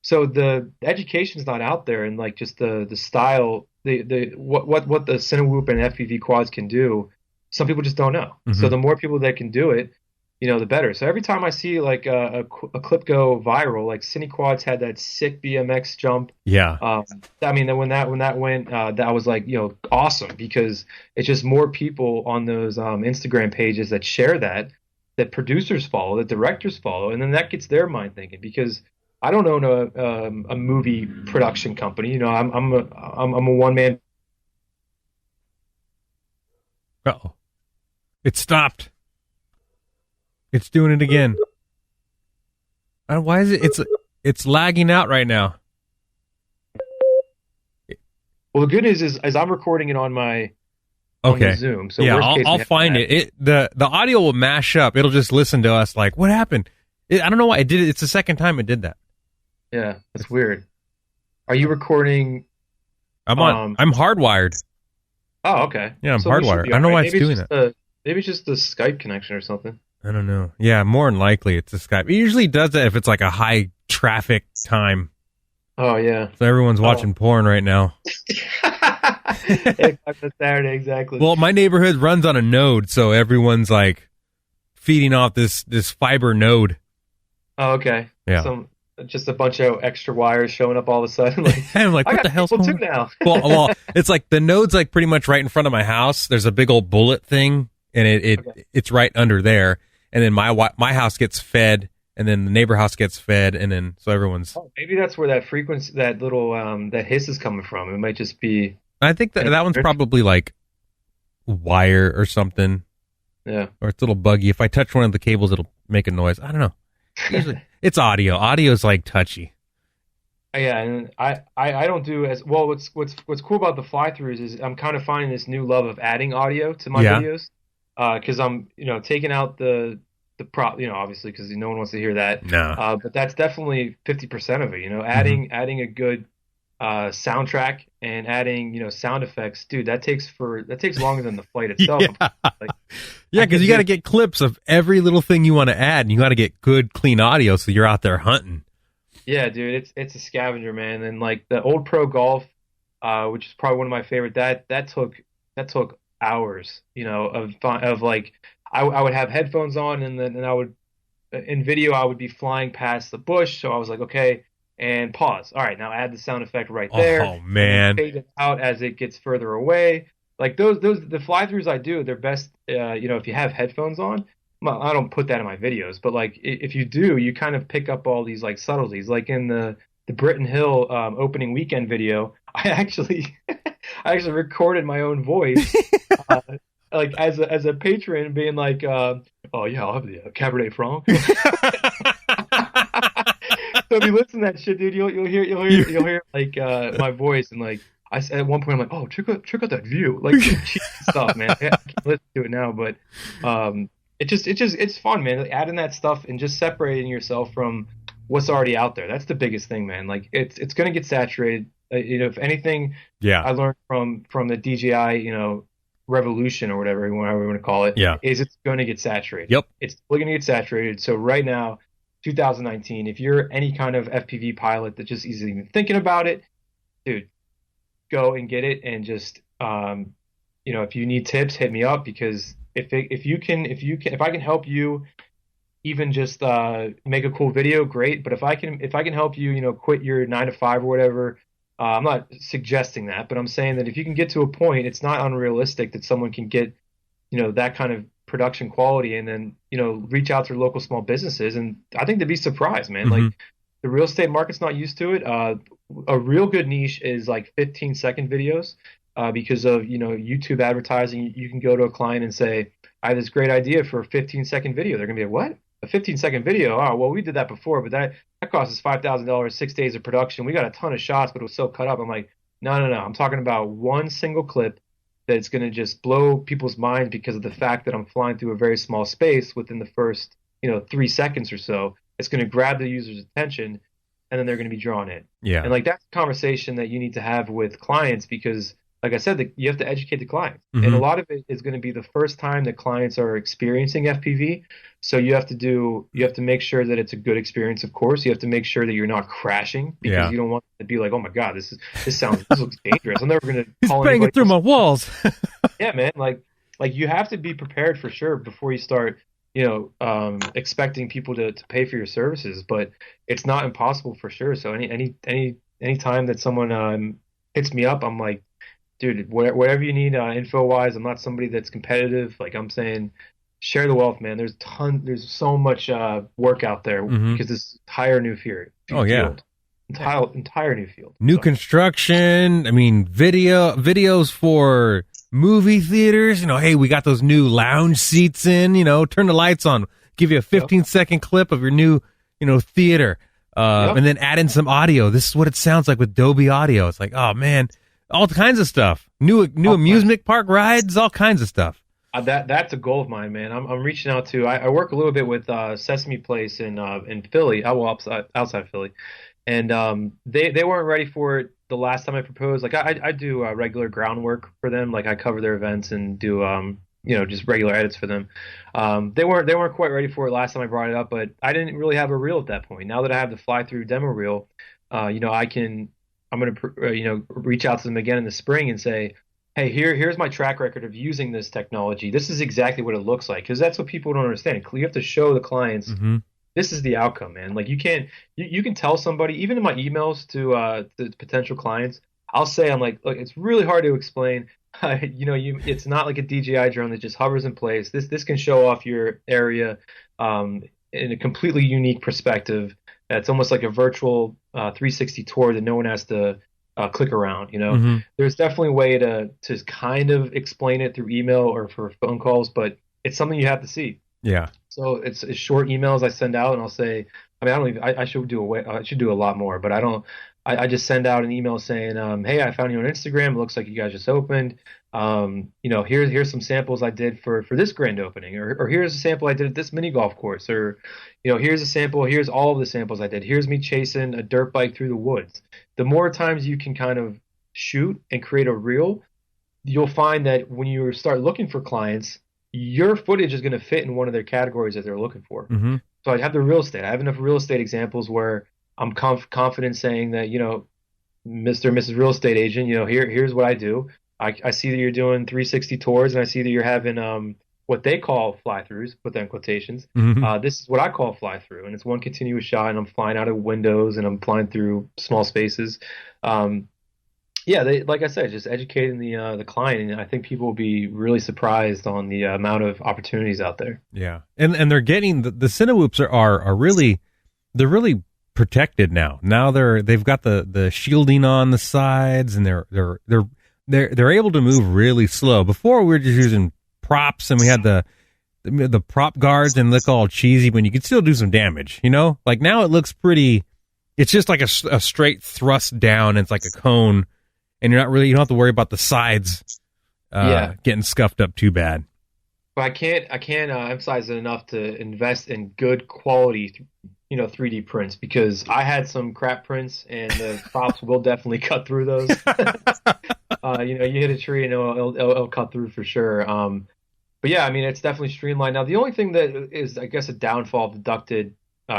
So the education's not out there, and like just the style, what the Cinewhoop and FPV quads can do, some people just don't know. Mm-hmm. So the more people that can do it, the better. So every time I see like a clip go viral, like Cinequads had that sick BMX jump. Yeah. I mean, when that went, that was like, awesome because it's just more people on those Instagram pages that share that. that producers follow, that directors follow, and then that gets their mind thinking. Because I don't own a movie production company. You know, I'm a one man. Uh-oh. It stopped. It's doing it again. Why is it's lagging out right now? Well, the good news is I'm recording it on my Zoom. So yeah, I'll find it. The audio will mash up. It'll just listen to us like, what happened? I don't know why it did it. It's the second time it did that. Yeah, that's weird. Are you recording? I'm hardwired. Oh, okay. Yeah, I'm hardwired. I don't know why it's doing that. Maybe it's just the Skype connection or something. I don't know. Yeah, more than likely it's a Skype. It usually does that if it's like a high traffic time. Oh, yeah. So everyone's watching porn right now. Saturday, exactly. Well, my neighborhood runs on a node, so everyone's like feeding off this fiber node. Oh, okay. Yeah. Just a bunch of extra wires showing up all of a sudden. Like, I'm like, what the hell's going on now? well, it's like the node's like pretty much right in front of my house. There's a big old bullet thing, and it's right under there. And then my house gets fed, and then the neighbor house gets fed, and then so everyone's. Oh, maybe that's where that frequency, that little that hiss is coming from. It might just be. I think that one's probably like wire or something. Yeah. Or it's a little buggy. If I touch one of the cables, it'll make a noise. I don't know. Usually, it's audio. Audio is like touchy. Yeah, and I don't do as well. What's cool about the fly-throughs is I'm kind of finding this new love of adding audio to my videos. Because I'm, taking out the prop, obviously, because no one wants to hear that. No. But that's definitely 50% of it. Adding a good soundtrack and adding, sound effects, dude. That takes longer than the flight itself. Yeah, because you got to get clips of every little thing you want to add, and you got to get good, clean audio, so you're out there hunting. Yeah, dude, it's a scavenger, man. And like the old Pro Golf, which is probably one of my favorite. That took hours, of like I would have headphones on, and I would in video I would be flying past the bush, so I was like, okay, and pause. All right, now add the sound effect right there. Oh man, fade it out as it gets further away. Like those the fly throughs I do, they're best. If you have headphones on. I don't put that in my videos, but like if you do, you kind of pick up all these like subtleties. Like in the Britton Hill opening weekend video, I actually recorded my own voice, like as a patron, being like, "Oh yeah, I'll have the Cabernet Franc." So if you listen to that shit, dude, you'll hear like my voice, and like at one point I'm like, "Oh, check out that view," like cheap stuff, man. I can't listen to it now, but it's fun, man. Like, adding that stuff and just separating yourself from what's already out there. That's the biggest thing, man. Like it's going to get saturated. If anything, I learned from the DJI, revolution or whatever you want to call it. Is it's going to get saturated. Yep, it's still going to get saturated. So right now, 2019, if you're any kind of FPV pilot that just isn't even thinking about it, dude, go and get it. And just if you need tips, hit me up, because if I can help you, even just make a cool video, great. But if I can help you, quit your 9 to 5 or whatever, I'm not suggesting that, but I'm saying that if you can get to a point, it's not unrealistic that someone can get, that kind of production quality, and then, reach out to their local small businesses. And I think they'd be surprised, man. Mm-hmm. Like the real estate market's not used to it. A real good niche is like 15-second videos. Because of, YouTube advertising, you can go to a client and say, I have this great idea for a 15-second video. They're going to be like, what? A 15-second video? Oh, well, we did that before, but that cost us $5,000, 6 days of production. We got a ton of shots, but it was so cut up. I'm like, no. I'm talking about one single clip that's going to just blow people's minds because of the fact that I'm flying through a very small space within the first, 3 seconds or so. It's going to grab the user's attention, and then they're going to be drawn in. Yeah. And like that's a conversation that you need to have with clients, because like I said, you have to educate the clients. Mm-hmm. And a lot of it is going to be the first time that clients are experiencing FPV. So you have to make sure that it's a good experience, of course. You have to make sure that you're not crashing, because you don't want to be like, oh my God, this looks dangerous. I'm never going to call banging through my walls. Yeah, man. Like you have to be prepared for sure before you start, expecting people to pay for your services, but it's not impossible for sure. So any time that someone hits me up, I'm like, dude, whatever you need info wise. I'm not somebody that's competitive. Like I'm saying, share the wealth, man. There's so much work out there because this entire new field. Oh yeah. Entire new field. New construction. I mean, videos for movie theaters. Hey, we got those new lounge seats in. Turn the lights on. Give you a 15-second clip of your new, theater. And then add in some audio. This is what it sounds like with Dolby Audio. It's like, oh man, all kinds of stuff. New amusement park rides, all kinds of stuff. That's a goal of mine, man. I'm reaching out to. I work a little bit with Sesame Place in Philly. Outside Philly. And they weren't ready for it the last time I proposed. Like I do regular groundwork for them. Like I cover their events and do just regular edits for them. They weren't quite ready for it last time I brought it up, but I didn't really have a reel at that point. Now that I have the fly through demo reel, I'm gonna reach out to them again in the spring and say, hey, here's my track record of using this technology. This is exactly what it looks like, because that's what people don't understand. You have to show the clients. This is the outcome, man. Like you can tell somebody, even in my emails to potential clients, I'll say, I'm like, look, it's really hard to explain. It's not like a DJI drone that just hovers in place. This can show off your area in a completely unique perspective. It's almost like a virtual 360 tour that no one has to click around. There's definitely a way to kind of explain it through email or for phone calls, but it's something you have to see. Yeah. So it's short emails I send out, and I'll say, I should do a lot more, but I don't. I just send out an email saying, hey, I found you on Instagram. It looks like you guys just opened. Here's some samples I did for this grand opening, or here's a sample I did at this mini golf course, or here's a sample. Here's all of the samples I did. Here's me chasing a dirt bike through the woods. The more times you can kind of shoot and create a reel, you'll find that when you start looking for clients, your footage is going to fit in one of their categories that they're looking for. So I have the real estate. I have enough real estate examples where I'm confident saying that, Mr. and Mrs. Real Estate Agent, here's what I do. I see that you're doing 360 tours, and I see that you're having what they call fly-throughs, put that in quotations. This is what I call fly-through, and it's one continuous shot, and I'm flying out of windows, and I'm flying through small spaces. Like I said, just educating the client, and I think people will be really surprised on the amount of opportunities out there. Yeah, and they're getting the Cinewhoops are really, they're really protected now. Now they've got the shielding on the sides, and they're able to move really slow. Before we were just using props, and we had the prop guards and look all cheesy, but you could still do some damage. Like now it looks pretty. It's just like a straight thrust down. And it's like a cone. And you don't have to worry about the sides getting scuffed up too bad. But I can't emphasize it enough to invest in good quality, 3D prints, because I had some crap prints, and the props will definitely cut through those. You hit a tree and it'll cut through for sure. But yeah, it's definitely streamlined. Now, the only thing that is, I guess, a downfall of the ducted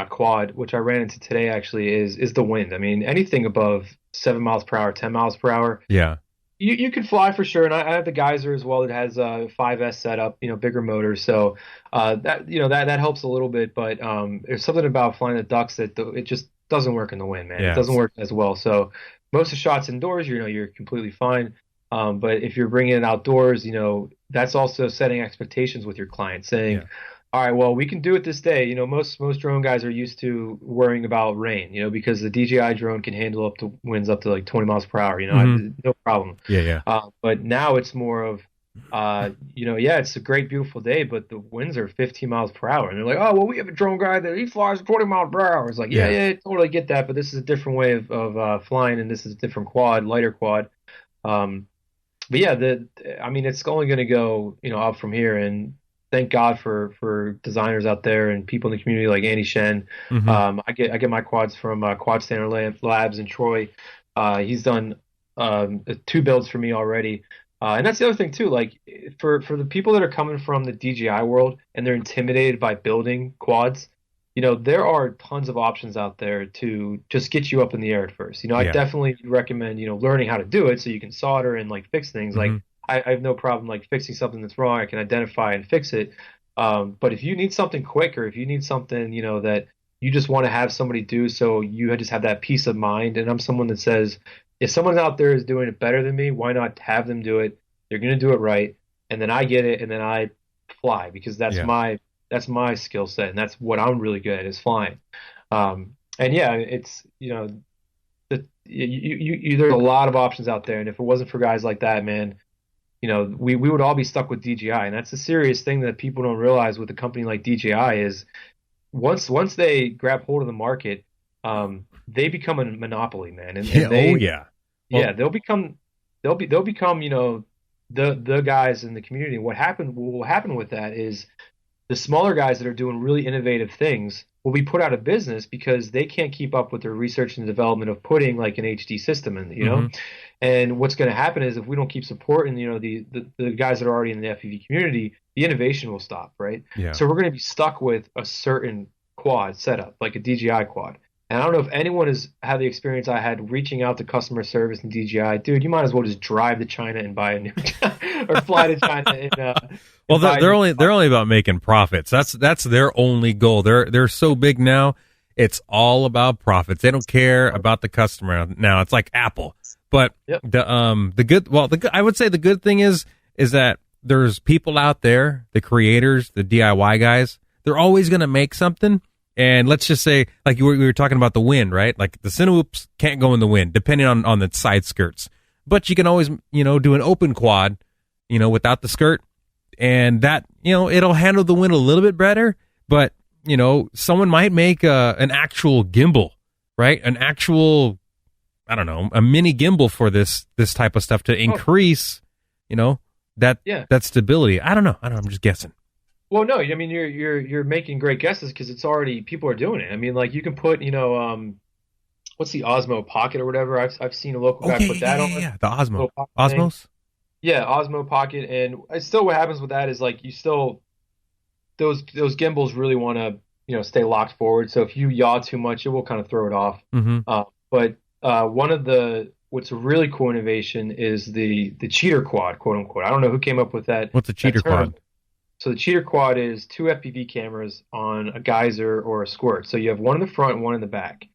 quad, which I ran into today, actually, is the wind. Anything above 7 miles per hour, 10 miles per hour. Yeah. You can fly for sure. And I have the Geyser as well that has a 5S setup, bigger motor. So that helps a little bit. But there's something about flying the ducks that it just doesn't work in the wind, man. Yeah. It doesn't work as well. So most of the shots indoors, you're completely fine. But if you're bringing it outdoors, that's also setting expectations with your client, saying, all right, well, we can do it this day. Most drone guys are used to worrying about rain, because the DJI drone can handle up to winds up to like 20 miles per hour, no problem. Yeah. But now it's more of, it's a great, beautiful day, but the winds are 15 miles per hour. And they're like, oh, well, we have a drone guy that he flies 20 miles per hour. It's like, yeah, totally get that. But this is a different way of flying, and this is a different quad, lighter quad. But yeah, it's only going to go, up from here. And thank God for designers out there and people in the community like Andy Shen. I get my quads from Quad Standard Labs in Troy. He's done 2 builds for me already. And that's the other thing too. Like for the people that are coming from the DJI world and they're intimidated by building quads, there are tons of options out there to just get you up in the air at first. I definitely recommend learning how to do it so you can solder and like fix things. Like I have no problem like fixing something that's wrong. I can identify and fix it. But if you need something quick, or if you need something, that you just want to have somebody do, so you just have that peace of mind. And I'm someone that says, if someone out there is doing it better than me, why not have them do it? They're going to do it right. And then I get it. And then I fly, because that's my skill set, and that's what I'm really good at, is flying. And yeah, it's, there's a lot of options out there, and if it wasn't for guys like that, man, we would all be stuck with DJI, and that's a serious thing that people don't realize with a company like DJI is once they grab hold of the market, they become a monopoly, man, and they'll become the guys in the community. What will happen with that is the smaller guys that are doing really innovative things will be put out of business because they can't keep up with their research and development of putting like an HD system in, And what's going to happen is if we don't keep supporting, the guys that are already in the FPV community, the innovation will stop, right? Yeah. So we're going to be stuck with a certain quad setup, like a DJI quad. And I don't know if anyone has had the experience I had reaching out to customer service and DJI. Dude, you might as well just drive to China and buy a new, or fly to China and. Well, they're only about making profits. That's their only goal. They're so big now. It's all about profits. They don't care about the customer now. It's like Apple. But I would say the good thing is that there's people out there, the creators, the DIY guys. They're always going to make something. And let's just say, like we were talking about the wind, right? Like the Cinewhoops can't go in the wind, depending on the side skirts. But you can always, do an open quad, without the skirt. And that, it'll handle the wind a little bit better. But, someone might make an actual gimbal, right? An actual, I don't know, a mini gimbal for this type of stuff to increase, that stability. I don't know. I'm just guessing. Well, no, I mean, you're making great guesses because it's already, people are doing it. I mean, like you can put, what's the Osmo Pocket or whatever? I've seen a local guy put that on. Yeah, the Osmo. Osmos? Yeah, Osmo Pocket. And it's still, what happens with that is like those gimbals really want to, stay locked forward. So if you yaw too much, it will kind of throw it off. Mm-hmm. But one of what's a really cool innovation is the cheater quad, quote unquote. I don't know who came up with that. What's a cheater quad? So the cheater quad is 2 FPV cameras on a geyser or a squirt. So you have one in the front and one in the back.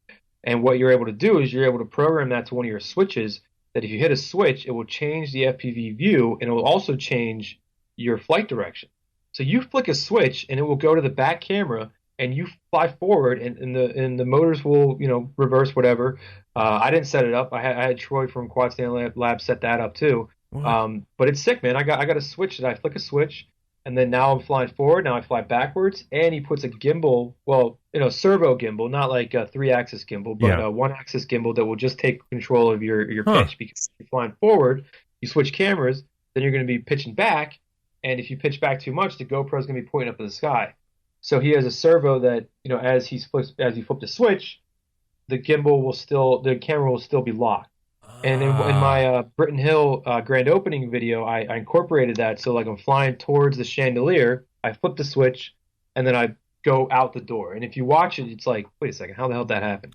And what you're able to do is you're able to program that to one of your switches, that if you hit a switch, it will change the FPV view, and it will also change your flight direction. So you flick a switch and it will go to the back camera and you fly forward, and the motors will, reverse whatever. I didn't set it up. I had Troy from Quad Stand Lab set that up too. But it's sick, man. I got a switch that I flick a switch. And then now I'm flying forward. Now I fly backwards, and he puts a gimbal, servo gimbal, not like a 3-axis gimbal, but a 1-axis gimbal that will just take control of your pitch. Because if you're flying forward, you switch cameras, then you're going to be pitching back, and if you pitch back too much, the GoPro is going to be pointing up in the sky. So he has a servo that, as you flip the switch, the camera will still be locked. And in my Britton Hill grand opening video, I incorporated that. So like I'm flying towards the chandelier, I flip the switch, and then I go out the door. And if you watch it, it's like, wait a second, how the hell did that happen?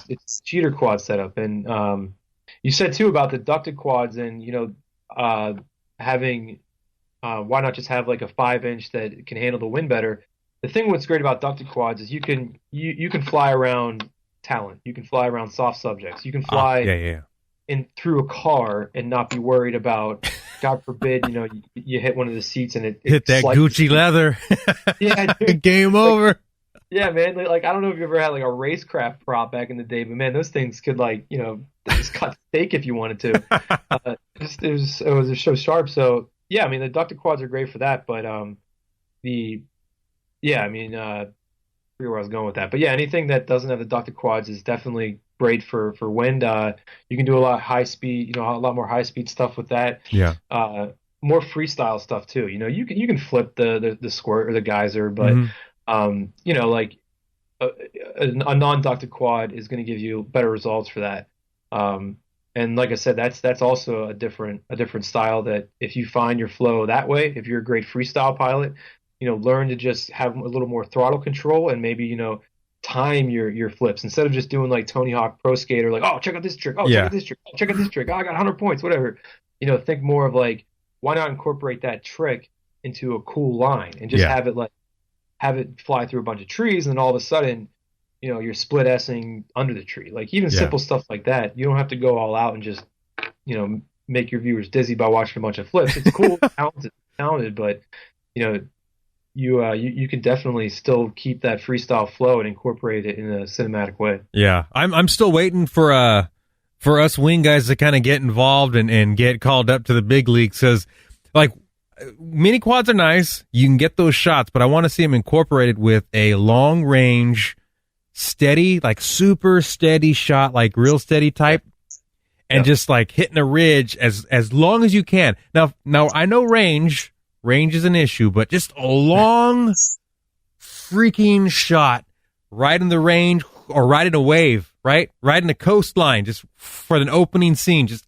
It's cheater quad setup. And you said too about the ducted quads, and having why not just have like a 5-inch that can handle the wind better? The thing what's great about ducted quads is you can fly around talent. You can fly around soft subjects. You can fly in through a car and not be worried about, God forbid, you hit one of the seats and it hit that Gucci leather. Yeah, dude. Game over. Yeah, man. Like I don't know if you ever had like a racecraft prop back in the day, but man, those things could just cut steak if you wanted to. It was just so sharp. So yeah, I mean the ducted quads are great for that, but I forget where I was going with that, but yeah, anything that doesn't have the ducted quads is definitely great for wind. You can do a lot of high speed, a lot more high speed stuff with that. Yeah. More freestyle stuff too. You can flip the squirt or the geyser, but like a non-ducted quad is going to give you better results for that. And like I said, that's also a different style that if you find your flow that way, if you're a great freestyle pilot, learn to just have a little more throttle control and maybe, time your flips instead of just doing like Tony Hawk Pro Skater, like, oh, check out this trick. Oh, check out this trick. Oh, check out this trick. Oh, I got 100 points, whatever. Think more of like, why not incorporate that trick into a cool line and just have it fly through a bunch of trees. And then all of a sudden, you're split S-ing under the tree. Like even simple stuff like that. You don't have to go all out and just, make your viewers dizzy by watching a bunch of flips. It's cool, talented, but you can definitely still keep that freestyle flow and incorporate it in a cinematic way. Yeah, I'm still waiting for us wing guys to kind of get involved and get called up to the big leagues, because like mini quads are nice, you can get those shots, but I want to see them incorporated with a long range, steady, like super steady shot, like real steady type, and just like hitting a ridge as long as you can. Now I know range is an issue, but just a long freaking shot right in the range or right in a wave, right in the coastline, just for an opening scene, just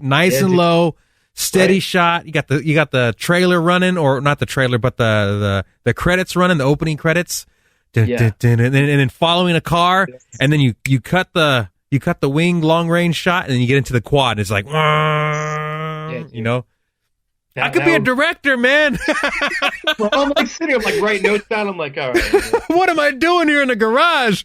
nice and low, steady shot. You got the trailer running, or not the trailer, but the credits running, the opening credits, and then following a car, and then you cut the wing long range shot, and then you get into the quad, and it's like, you know. I could be a director, man. Well, I'm like sitting, I'm like writing notes down. I'm like, all right. What am I doing here in the garage?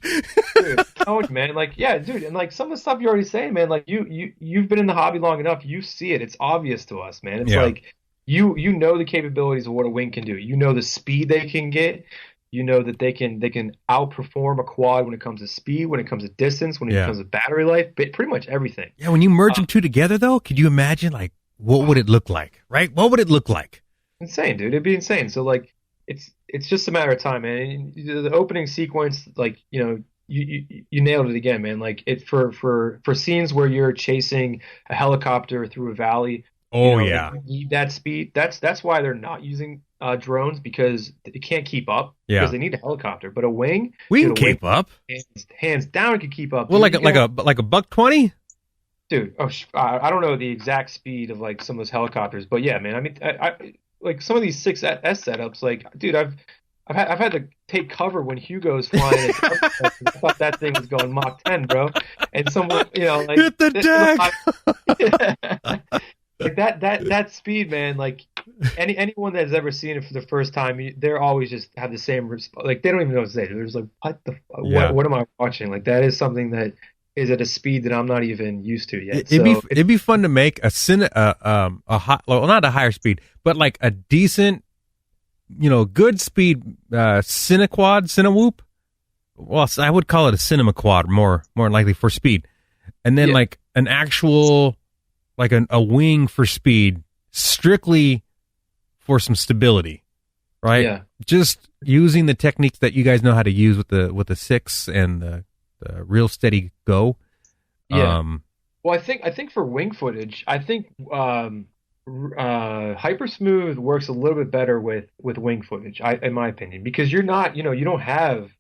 Dude, man. Like, yeah, dude. And like some of the stuff you're already saying, man, like you've been in the hobby long enough. You see it. It's obvious to us, man. It's like you know the capabilities of what a wing can do. You know the speed they can get. You know that they can outperform a quad when it comes to speed, when it comes to distance, when it comes to battery life, but pretty much everything. Yeah, when you merge them two together, though, could you imagine, like, what would it look like, right? What would it look like? Insane, dude. It'd be insane. So, like, it's just a matter of time, man. The opening sequence, like, you nailed it again, man. Like, it for scenes where you're chasing a helicopter through a valley. Oh, you need that speed. That's why they're not using drones, because it can't keep up. Yeah, because they need a helicopter. But a wing, can keep up. Hands down, it can keep up. Well, dude, like a $120. Dude, I don't know the exact speed of like some of those helicopters, but yeah, man. I mean, I like some of these 6S setups. Like, dude, I've had to take cover when Hugo's flying. I thought that thing was going Mach 10, bro. And someone, like hit the deck. Like that speed, man. Like anyone that's ever seen it for the first time, they're always just have the same like they don't even know what to say. They're just like, what am I watching? Like that is something that is at a speed that I'm not even used to yet. It'd be fun to make a not a higher speed, but like a decent, good speed Cinewoop. Well, I would call it a cinema quad more likely for speed, and then like an actual like a wing for speed, strictly for some stability, right? Yeah. Just using the techniques that you guys know how to use with the 6 and the real steady go. Yeah. Well, I think for wing footage, I think Hypersmooth works a little bit better with wing footage, in my opinion, because you're not, you don't have,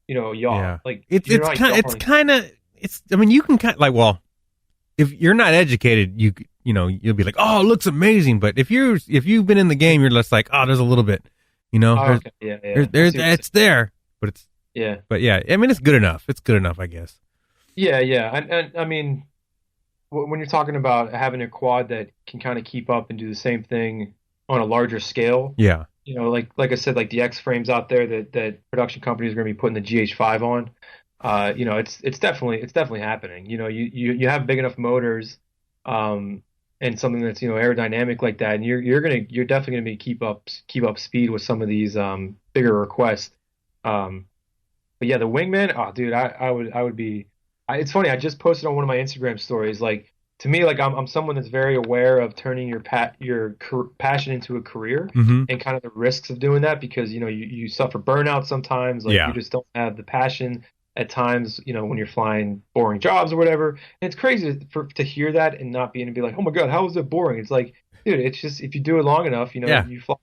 yaw. Yeah. Like it's kind of I mean, you can kind of like, well, if you're not educated, you'll be like, oh, it looks amazing. But if you've been in the game, you're just like, oh, there's a little bit, okay. It's there, but it's. Yeah. But yeah, I mean, it's good enough. It's good enough, I guess. Yeah. And I mean, when you're talking about having a quad that can kind of keep up and do the same thing on a larger scale. Yeah. Like I said, like the X frames out there that production companies are going to be putting the GH5 on. It's definitely happening. You have big enough motors, and something that's aerodynamic like that, and you're definitely going to be keep up speed with some of these bigger requests. But yeah, the wingman, oh dude, I would be. It's funny. I just posted on one of my Instagram stories. Like, to me, like I'm someone that's very aware of turning your passion into a career, and kind of the risks of doing that, because you suffer burnout sometimes. Like you just don't have the passion at times. When you're flying boring jobs or whatever. And it's crazy to hear that and not being and be like, oh my god, how is it boring? It's like, dude, it's just if you do it long enough, you fly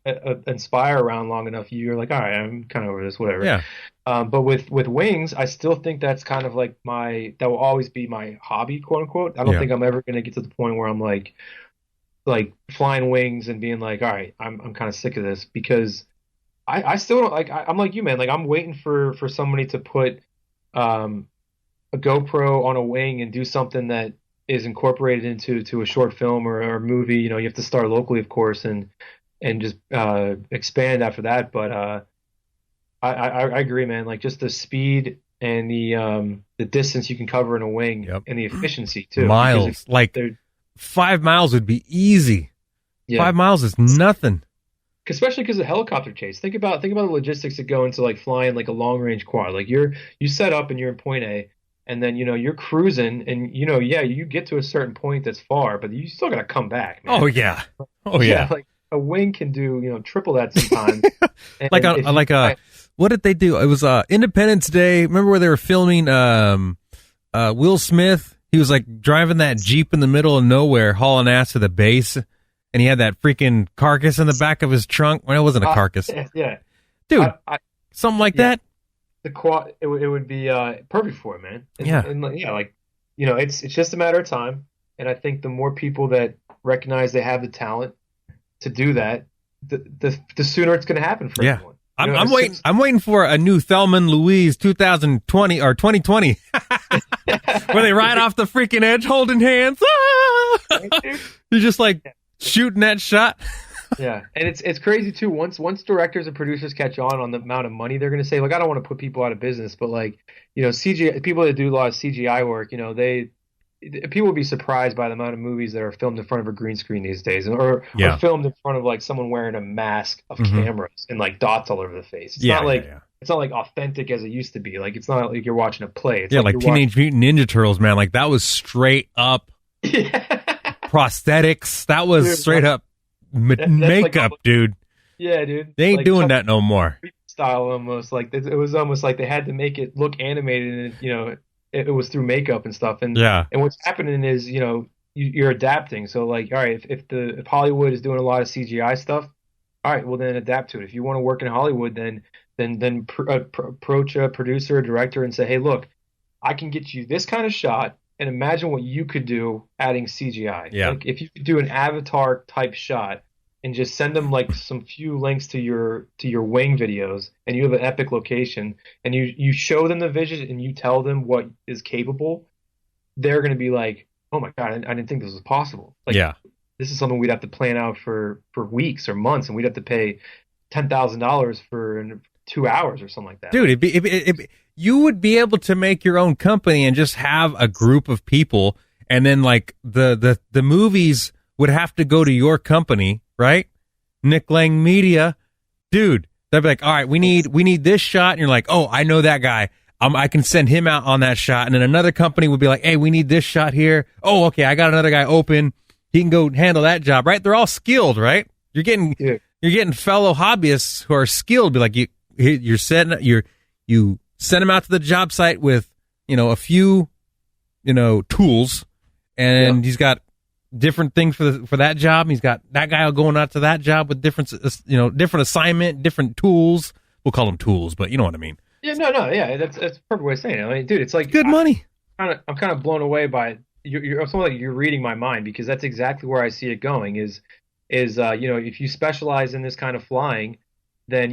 Inspire around long enough, you're like, all right, I'm kind of over this, whatever. Yeah. But with wings, I still think that's kind of like that will always be my hobby, quote unquote. I don't think I'm ever going to get to the point where I'm like flying wings and being like, all right, I'm kind of sick of this, because I still don't like. I'm like you, man. Like I'm waiting for somebody to put a GoPro on a wing and do something that is incorporated into a short film or a movie. You have to start locally, of course, and just expand after that. But I agree, man. Like just the speed and the distance you can cover in a wing, and the efficiency too. Miles, like 5 miles would be easy. Yeah. 5 miles is nothing. especially because of helicopter chase. Think about the logistics that go into like flying like a long range quad. Like you set up and you're in point A, and then you're cruising, and yeah, you get to a certain point that's far, but you still gotta come back, man. Oh yeah, oh yeah. Like a wing can do triple that sometimes. What did they do? It was Independence Day. Remember where they were filming Will Smith? He was like driving that Jeep in the middle of nowhere, hauling ass to the base. And he had that freaking carcass in the back of his trunk. Well, it wasn't a carcass. Yeah. Dude, something like that. The quad, it would be perfect for it, man. It's just a matter of time. And I think the more people that recognize they have the talent to do that, the sooner it's going to happen for everyone. I'm waiting for a new Thelma and Louise 2020 or 2020 where they ride off the freaking edge holding hands. You're just like shooting that shot. Yeah, and it's crazy too. Once directors and producers catch on the amount of money they're going to save, like I don't want to put people out of business, but like CGI people that do a lot of CGI work, people will be surprised by the amount of movies that are filmed in front of a green screen these days, or filmed in front of like someone wearing a mask of cameras and like dots all over the face. It's not like authentic as it used to be. Like it's not like you're watching a play. It's like Teenage Mutant Ninja Turtles, man. Like that was straight up prosthetics. That was straight up makeup, like, dude. Yeah, dude. They ain't doing that no more. Style almost like it was almost like they had to make it look animated, and it was through makeup and stuff. And and what's happening is you're adapting. So like, all right, if Hollywood is doing a lot of CGI stuff, all right, well then adapt to it. If you want to work in Hollywood, then approach a producer or director and say, hey, look, I can get you this kind of shot. And imagine what you could do adding CGI. Yeah. Like if you could do an Avatar type shot and just send them like some few links to your wing videos, and you have an epic location, and you show them the vision and you tell them what is capable, they're going to be like, oh my God, I didn't think this was possible. Like, this is something we'd have to plan out for weeks or months, and we'd have to pay $10,000 for 2 hours or something like that. Dude, you would be able to make your own company and just have a group of people, and then like the movies would have to go to your company, right? Nick Lang Media, dude. They'd be like, all right, we need this shot, and you're like, oh, I know that guy. I can send him out on that shot, and then another company would be like, hey, we need this shot here. Oh, okay, I got another guy open. He can go handle that job, right? They're all skilled, right? You're getting fellow hobbyists who are skilled. Be like, you send them out to the job site with, a few, tools, and he's got different things for that job. He's got that guy going out to that job with different assignment, different tools. We'll call them tools, but you know what I mean. Yeah, yeah, that's a perfect way of saying it. I mean, dude, it's like good money. I'm kind of blown away by you're something like you're reading my mind, because that's exactly where I see it going. Is if you specialize in this kind of flying, then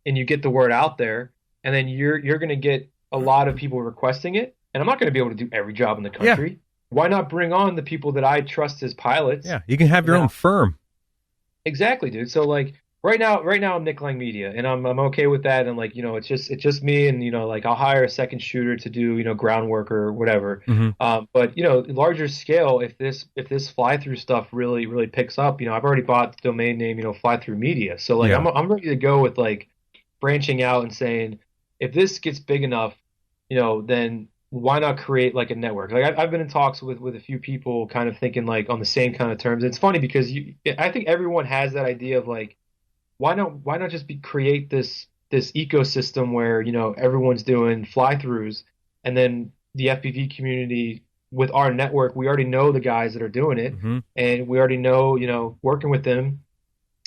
and you get the word out there, and then you're going to get a lot of people requesting it. And I'm not going to be able to do every job in the country. Yeah. Why not bring on the people that I trust as pilots? Yeah, you can have your own firm. Exactly, dude. So like right now I'm Nick Lang Media, and I'm okay with that. And like it's just me, and like I'll hire a second shooter to do groundwork or whatever. Mm-hmm. But larger scale, if this fly through stuff really picks up, I've already bought the domain name Fly Through Media. So like I'm ready to go with like branching out and saying, if this gets big enough, then why not create like a network? Like I've been in talks with a few people, kind of thinking like on the same kind of terms. And it's funny because I think everyone has that idea of like, why not just create this ecosystem where everyone's doing fly-throughs, and then the FPV community with our network, we already know the guys that are doing it, and we already know working with them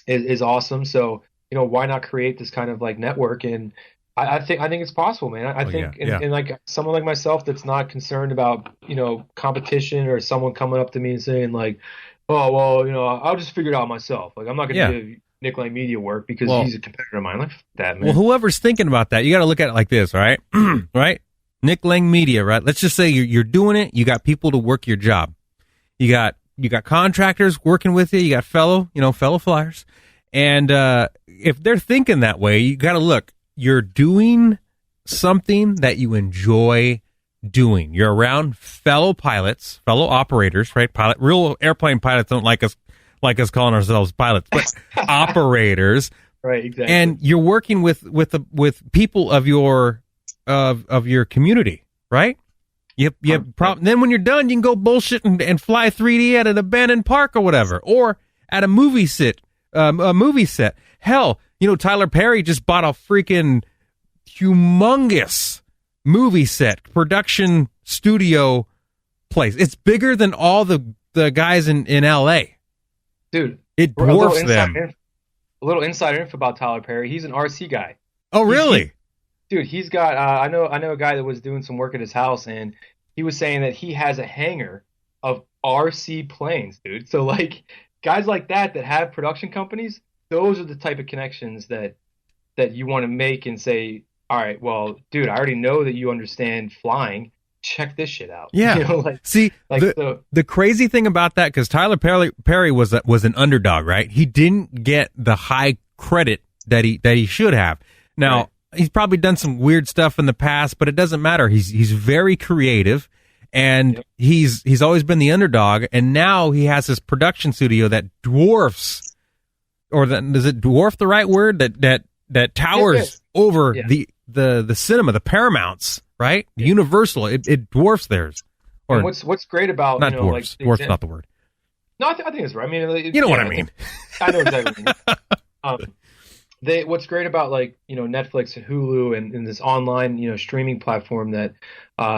is awesome. So why not create this kind of like network? And I think it's possible, man. I think and like someone like myself that's not concerned about competition, or someone coming up to me and saying like, oh well, I'll just figure it out myself. Like I'm not going to give Nick Lang Media work because he's a competitor of mine. Like that, man. Well, whoever's thinking about that, you got to look at it like this, all right? Right? Nick Lang Media, right? Let's just say you're doing it. You got people to work your job. You got contractors working with you. You got fellow flyers. And if they're thinking that way, you got to look. You're doing something that you enjoy doing. You're around fellow pilots, fellow operators, right? Real airplane pilots don't like us like us calling ourselves pilots, but operators. Right, exactly. And you're working with people of your community, right? Then when you're done, you can go bullshit and fly 3D at an abandoned park or whatever, or at a movie set. Hell, Tyler Perry just bought a freaking humongous movie set production studio place. It's bigger than all the guys in LA. Dude, it dwarfs them. A little insider info about Tyler Perry. He's an RC guy. Oh, really? He's got. I know a guy that was doing some work at his house, and he was saying that he has a hangar of RC planes, dude. So like guys like that have production companies, those are the type of connections that you want to make and say, all right, well, dude, I already know that you understand flying. Check this shit out. Yeah. See, the crazy thing about that, because Tyler Perry was an underdog, right? He didn't get the high credit that he should have. Now, right. He's probably done some weird stuff in the past, but it doesn't matter. He's very creative, and yep. he's always been the underdog, and now he has this production studio that dwarfs, is it dwarf the right word? That towers over the cinema, the Paramounts, right? The Universal, it dwarfs theirs. Or and what's great about not dwarfs? Dwarf's not the word. No, I think it's right. I mean, you know what I mean. I know exactly what you mean. What's great about Netflix and Hulu and this online streaming platform that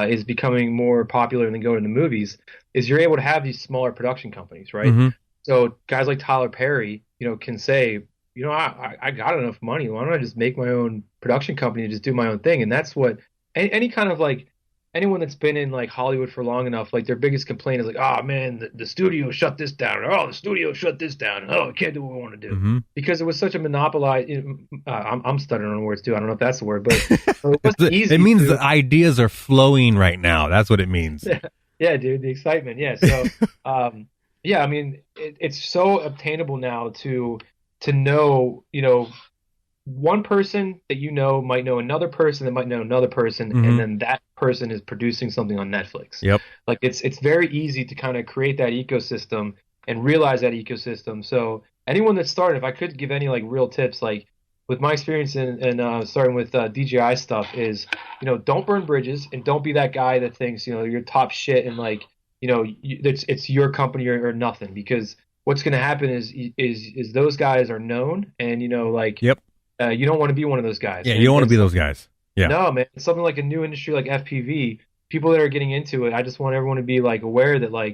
is becoming more popular than going to the movies is you're able to have these smaller production companies, right? Mm-hmm. So guys like Tyler Perry, can say, I got enough money. Why don't I just make my own production company and just do my own thing? And that's what any kind of anyone that's been in Hollywood for long enough, their biggest complaint is oh man, the studio shut this down, or the studio shut this down, I can't do what we want to do, mm-hmm. because it was such a monopolized. I'm stuttering on words too. I don't know if that's the word, but it means the ideas are flowing right now. That's what it means. Yeah, dude, the excitement. Yeah, so I mean, it's so obtainable now to know, one person that might know another person that might know another person, mm-hmm. and then that person is producing something on Netflix. Yep. It's very easy to kind of create that ecosystem and realize that ecosystem. So anyone that's starting, if I could give any real tips, with my experience in starting with DJI stuff is, don't burn bridges and don't be that guy that thinks, you're top shit and it's your company or nothing, because what's going to happen is those guys are known and, yep. You don't want to be one of those guys. Yeah, you don't want to be those guys. Yeah. No, man. It's something like a new industry like FPV. People that are getting into it, I just want everyone to be aware that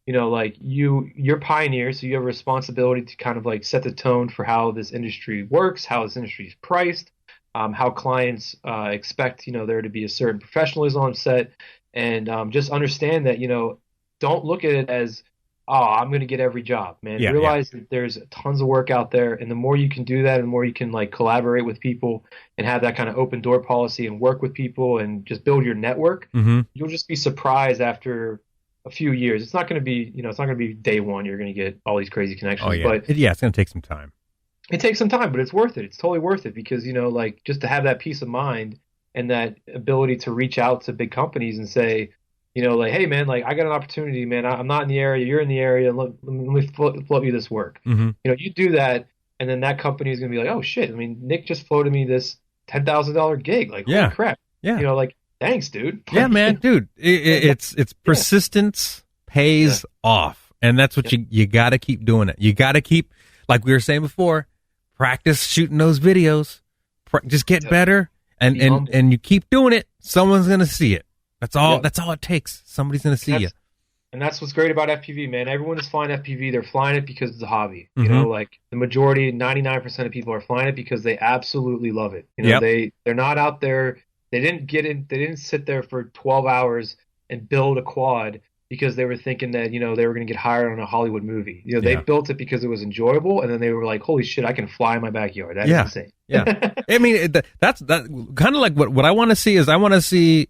you're pioneers, so you have a responsibility to kind of set the tone for how this industry works, how this industry is priced, how clients expect there to be a certain professionalism on set, and just understand that don't look at it as I'm going to get every job, man. Realize that there's tons of work out there, and the more you can do that, and the more you can collaborate with people and have that kind of open door policy and work with people and just build your network, mm-hmm. you'll just be surprised after a few years. It's not going to be, it's not going to be day one you're going to get all these crazy connections. Oh, yeah. But it's going to take some time. It takes some time, but it's worth it. It's totally worth it because, just to have that peace of mind and that ability to reach out to big companies and say, hey man, I got an opportunity, man. I'm not in the area, you're in the area. Let me float you this work. Mm-hmm. You do that, and then that company is gonna be oh shit. I mean, Nick just floated me this $10,000 gig. Holy crap. Yeah. Thanks, dude. Yeah, man, dude. It's persistence pays off, and that's what you got to keep doing it. You got to keep, like we were saying before, practice shooting those videos. Just get better, and you keep doing it. Someone's gonna see it. That's all. Yep. That's all it takes. Somebody's going to see you. And that's what's great about FPV, man. Everyone is flying FPV. They're flying it because it's a hobby. Mm-hmm. The majority, 99% of people are flying it because they absolutely love it. They're not out there. They didn't get in. They didn't sit there for 12 hours and build a quad because they were thinking that they were going to get hired on a Hollywood movie. They built it because it was enjoyable, and then they were like, "Holy shit, I can fly in my backyard." That is insane. Yeah. I mean, that's kind of like what I want to see is I want to see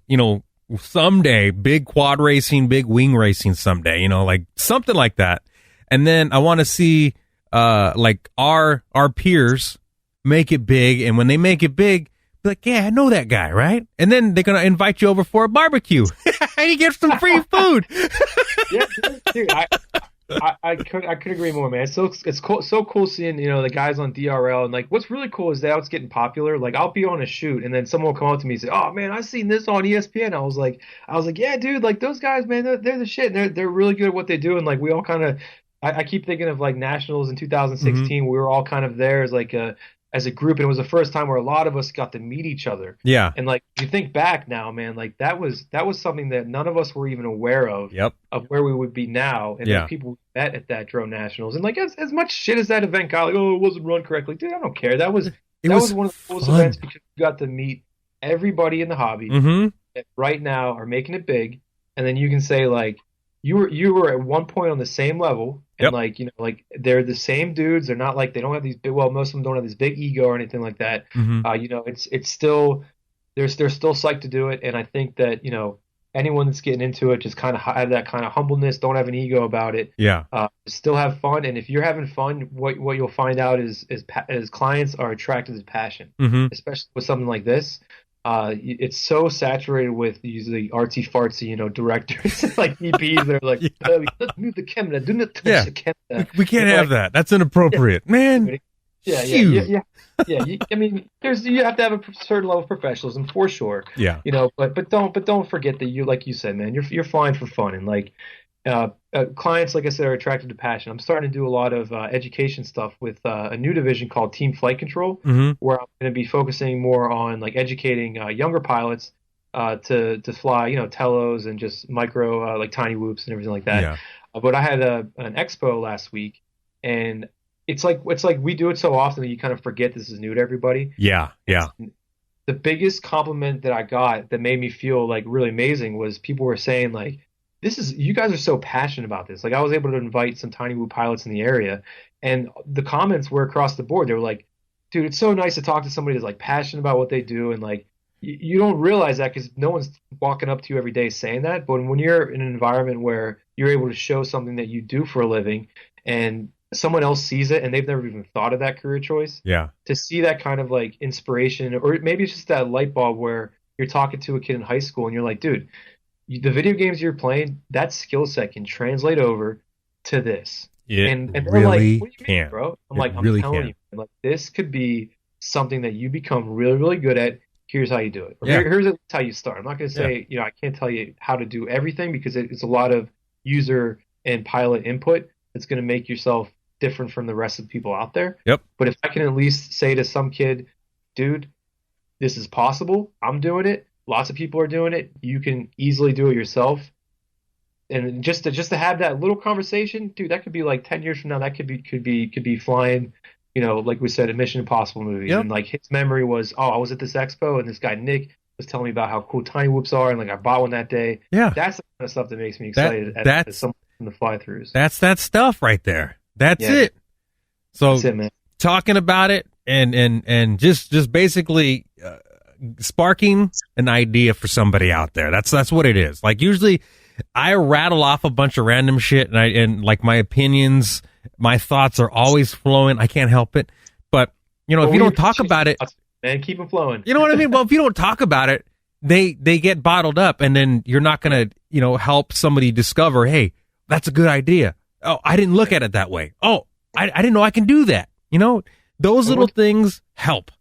someday big quad racing, big wing racing someday, something like that. And then I want to see our peers make it big, and when they make it big, be like, yeah, I know that guy, right? And then they're gonna invite you over for a barbecue and you get some free food. Yeah, dude, I I could agree more, man. It's cool, so cool seeing the guys on DRL, and like what's really cool is that it's getting popular. Like I'll be on a shoot and then someone will come up to me and say, "Oh man, I seen this on ESPN." I was like, yeah, dude, like those guys, man, they're the shit. And they're really good at what they do, and like we all kind of, I keep thinking of like nationals in 2016. We were all kind of there as like as a group, and it was the first time where a lot of us got to meet each other. Yeah. And like you think back now, man, like that was something that none of us were even aware of. Yep. Of where we would be now, and the people we met at that drone nationals, and like as much shit as that event got, like, oh, it wasn't run correctly, dude. I don't care. That was one of the coolest events because you got to meet everybody in the hobby that right now are making it big, and then you can say like you were at one point on the same level. And like, like they're the same dudes. They're not like, they don't have these big, well, most of them don't have this big ego or anything like that. It's still, they're still psyched to do it. And I think that, anyone that's getting into it, just kind of have that kind of humbleness. Don't have an ego about it. Yeah. Still have fun. And if you're having fun, what you'll find out is clients are attracted to passion, especially with something like this. It's so saturated with usually artsy fartsy, directors like EPs. They're like, move the camera, do not touch the camera. We can't have that. That's inappropriate, man. Yeah. I mean, you have to have a certain level of professionalism for sure. Yeah. But don't forget that like you said, man, you're flying for fun, and like clients, like I said, are attracted to passion. I'm starting to do a lot of education stuff with a new division called Team Flight Control, where I'm going to be focusing more on like educating younger pilots to fly, telos and just micro like tiny whoops and everything like that. Yeah. But I had an expo last week, and it's like we do it so often that you kind of forget this is new to everybody. Yeah. The biggest compliment that I got that made me feel like really amazing was people were saying like, you guys are so passionate about this. Like I was able to invite some tiny woo pilots in the area, and the comments were across the board. They were like, dude, it's so nice to talk to somebody that's like passionate about what they do. And like, you don't realize that because no one's walking up to you every day saying that. But when you're in an environment where you're able to show something that you do for a living and someone else sees it and they've never even thought of that career choice. Yeah. To see that kind of like inspiration, or maybe it's just that light bulb where you're talking to a kid in high school and you're like, dude, the video games you're playing, that skill set can translate over to this. And they're really like, what do you mean, bro? I'm like, I'm telling you, like this could be something that you become really, really good at. Here's how you do it. Or here's how you start. I'm not going to say, I can't tell you how to do everything because it's a lot of user and pilot input that's going to make yourself different from the rest of the people out there. Yep. But if I can at least say to some kid, dude, this is possible. I'm doing it. Lots of people are doing it. You can easily do it yourself. And just to have that little conversation, dude, that could be like 10 years from now. That could be flying, like we said, a Mission Impossible movie. Yep. And like his memory was, I was at this expo and this guy Nick was telling me about how cool tiny whoops are, and like I bought one that day. Yeah, that's the kind of stuff that makes me excited. As someone from the fly throughs. That's that stuff right there. That's it. So that's it, man. Talking about it and just basically sparking an idea for somebody out there. That's what it is. Like usually I rattle off a bunch of random shit and like my opinions, my thoughts are always flowing. I can't help it. But if you don't talk about it, man, keep them flowing. You know what I mean? Well, if you don't talk about it, they get bottled up, and then you're not going to, help somebody discover, hey, that's a good idea. Oh, I didn't look at it that way. Oh, I didn't know I can do that. Those little things help.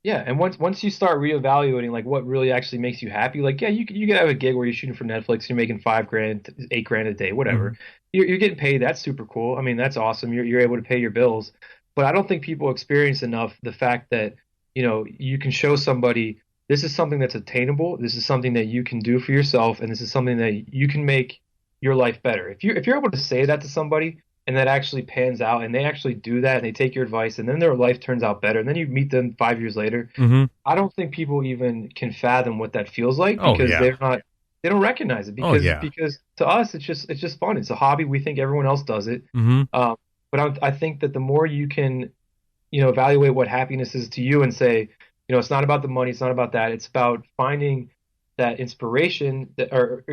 Yeah, and once you start reevaluating like what really actually makes you happy, like you could have a gig where you're shooting for Netflix, you're making $5,000, $8,000 a day, whatever. You're getting paid. That's super cool. I mean, that's awesome. You're able to pay your bills. But I don't think people experience enough the fact that you can show somebody this is something that's attainable. This is something that you can do for yourself, and this is something that you can make your life better. If you're able to say that to somebody, and that actually pans out, and they actually do that, and they take your advice, and then their life turns out better, and then you meet them 5 years later. I don't think people even can fathom what that feels like because they don't recognize it because to us it's just fun. It's a hobby. We think everyone else does it. But I think that the more you can, evaluate what happiness is to you and say, it's not about the money, it's not about that. It's about finding that inspiration or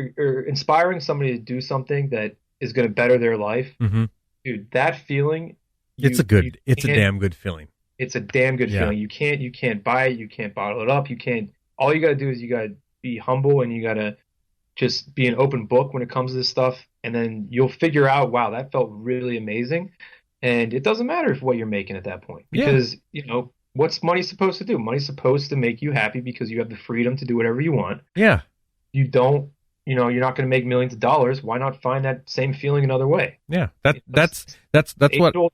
inspiring somebody to do something that is going to better their life. Dude, that feeling, it's a damn good feeling. It's a damn good feeling. You can't buy it. You can't bottle it up. All you got to do is you got to be humble, and you got to just be an open book when it comes to this stuff, and then you'll figure out, wow, that felt really amazing. And it doesn't matter if what you're making at that point, because what's money supposed to do? Money's supposed to make you happy because you have the freedom to do whatever you want. Yeah. You don't, you're not going to make millions of dollars. Why not find that same feeling another way? Yeah. That's what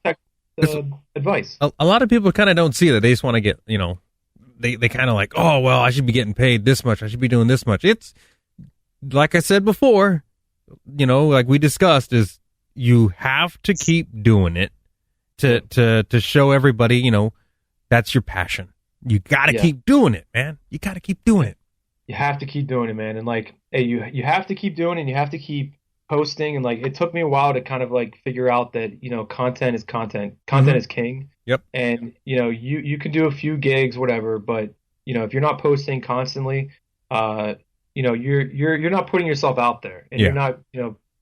advice. A lot of people kind of don't see that. They just want to get, they kind of like, oh, well, I should be getting paid this much. I should be doing this much. It's like I said before, like we discussed, is you have to keep doing it to show everybody, that's your passion. You got to keep doing it, man. You got to keep doing it. You have to keep doing it, man. And like, hey, you have to keep doing it, and you have to keep posting. And like, it took me a while to kind of like figure out that, content is content. Content is king. Yep. And, you can do a few gigs, whatever, but, if you're not posting constantly, you're not putting yourself out there, and you're not,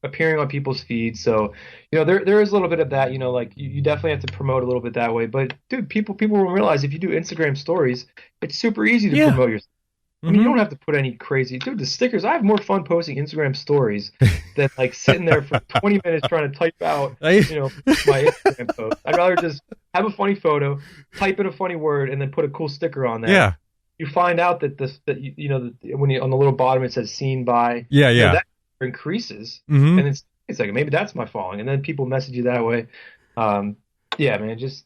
appearing on people's feeds. So, there is a little bit of that, like you definitely have to promote a little bit that way. But dude, people will realize if you do Instagram stories, it's super easy to promote yourself. I mean, you don't have to put any crazy, dude, the stickers. I have more fun posting Instagram stories than like sitting there for 20 minutes trying to type out, my Instagram post. I'd rather just have a funny photo, type in a funny word, and then put a cool sticker on there. Yeah. You find out that when you on the little bottom it says seen by. That increases, and it's like, maybe that's my following, and then people message you that way. Man, just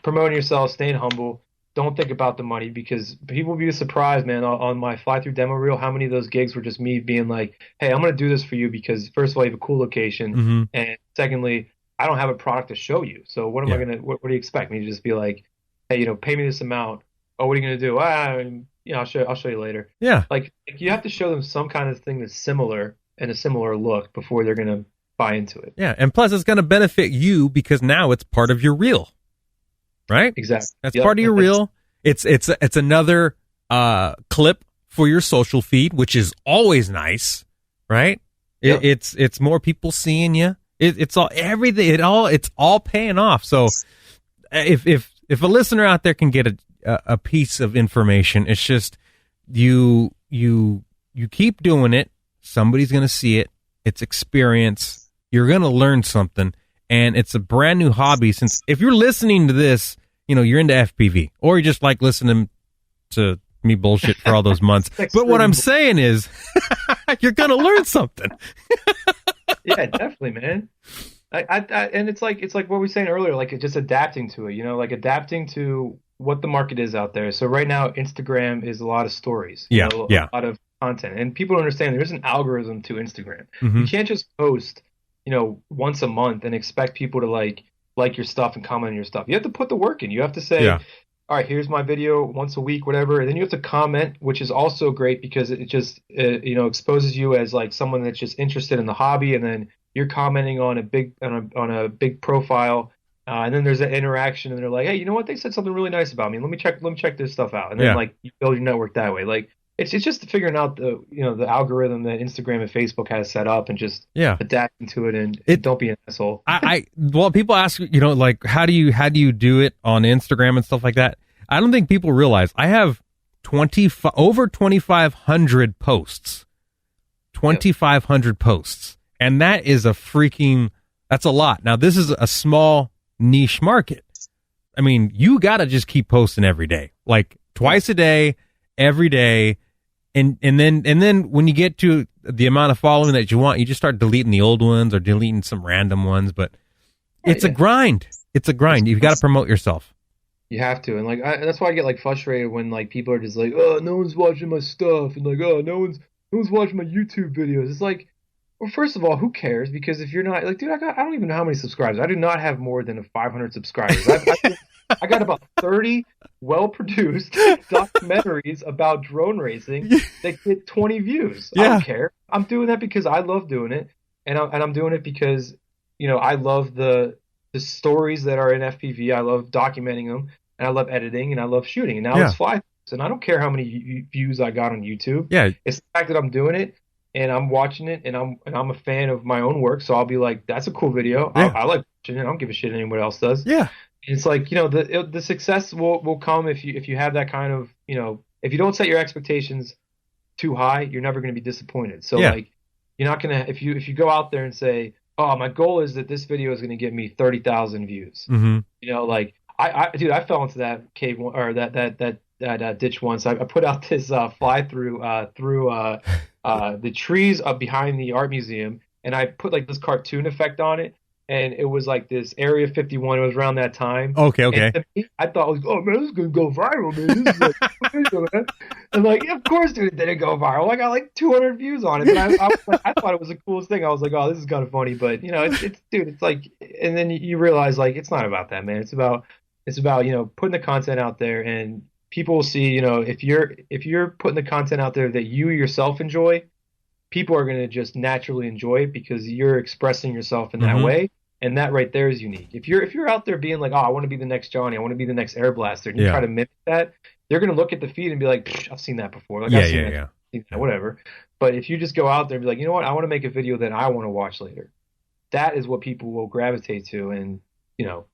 promoting yourself, staying humble. Don't think about the money, because people will be surprised, man, on my fly through demo reel, how many of those gigs were just me being like, hey, I'm going to do this for you because first of all, you have a cool location. And secondly, I don't have a product to show you. So what am I going to, what do you expect me to just be like, hey, pay me this amount. Oh, what are you going to do? I'll show you later. Yeah. Like you have to show them some kind of thing that's similar and a similar look before they're going to buy into it. Yeah. And plus it's going to benefit you because now it's part of your reel. Right? Exactly. That's part of your reel. It's another clip for your social feed, which is always nice, right? Yep. It's more people seeing you. It's all everything. It's all paying off. So if a listener out there can get a piece of information, it's just you keep doing it. Somebody's going to see it. It's experience. You're going to learn something. And it's a brand new hobby. Since if you're listening to this, you're into FPV, or you just like listening to me bullshit for all those months. But what I'm saying is, you're gonna learn something. Yeah, definitely, man. And it's like what we were saying earlier, like just adapting to it. Like adapting to what the market is out there. So right now, Instagram is a lot of stories. A lot of content, and people don't understand there's an algorithm to Instagram. You can't just post once a month and expect people to like your stuff and comment on your stuff. You have to put the work in. You have to say, all right, here's my video once a week, whatever. And then you have to comment, which is also great because it just, exposes you as like someone that's just interested in the hobby. And then you're commenting on a big profile. And then there's an interaction and they're like, hey, you know what? They said something really nice about me. Let me check this stuff out. And then like you build your network that way. Like, it's just figuring out the algorithm that Instagram and Facebook has set up and just adapting to it, and don't be an asshole. Well, people ask, like how do you do it on Instagram and stuff like that? I don't think people realize I have over 2,500 posts, 2,500 posts, and that is that's a lot. Now this is a small niche market. I mean, you got to just keep posting every day, like twice a day, every day. And then when you get to the amount of following that you want, you just start deleting the old ones or deleting some random ones. But it's a grind. It's a grind. You've got to promote yourself. You have to, and like that's why I get like frustrated when like people are just like, oh, no one's watching my stuff, and like, oh, no one's watching my YouTube videos. It's like, well, first of all, who cares? Because if you're not like, dude, I don't even know how many subscribers. I do not have more than 500 subscribers. I got about 30 well-produced documentaries about drone racing that get 20 views. I don't care. I'm doing that because I love doing it, and I'm doing it because I love the stories that are in FPV. I love documenting them, and I love editing, and I love shooting. And now it's fly, and I don't care how many views I got on YouTube. Yeah, it's the fact that I'm doing it and I'm watching it, and I'm a fan of my own work. So I'll be like, that's a cool video. Yeah. I like watching it. I don't give a shit anybody else does. Yeah. It's like, the success will come if you have that kind of, if you don't set your expectations too high, you're never going to be disappointed. So like, you're not going to, if you go out there and say, oh, my goal is that this video is going to get me 30,000 views. You know, like dude, I fell into that cave or that ditch once. I put out this fly through the trees up behind the art museum, and I put like this cartoon effect on it. And it was like this Area 51. It was around that time. Okay. And me, I thought, oh man, this is gonna go viral, man. This is like, man. And like, of course, dude, it didn't go viral. I got like 200 views on it. But I thought it was the coolest thing. I was like, oh, this is kind of funny. But you know, it's like, and then you realize like it's not about that, man. It's about you know, putting the content out there, and people will see. You know, if you're putting the content out there that you yourself enjoy, people are gonna just naturally enjoy it because you're expressing yourself in that way. And that right there is unique. If you're out there being like, oh, I want to be the next Johnny, I want to be the next Air Blaster, and you try to mimic that, they're gonna look at the feed and be like, I've seen that before. Like, I've seen that, whatever. But if you just go out there and be like, you know what, I want to make a video that I want to watch later. That is what people will gravitate to, and you know,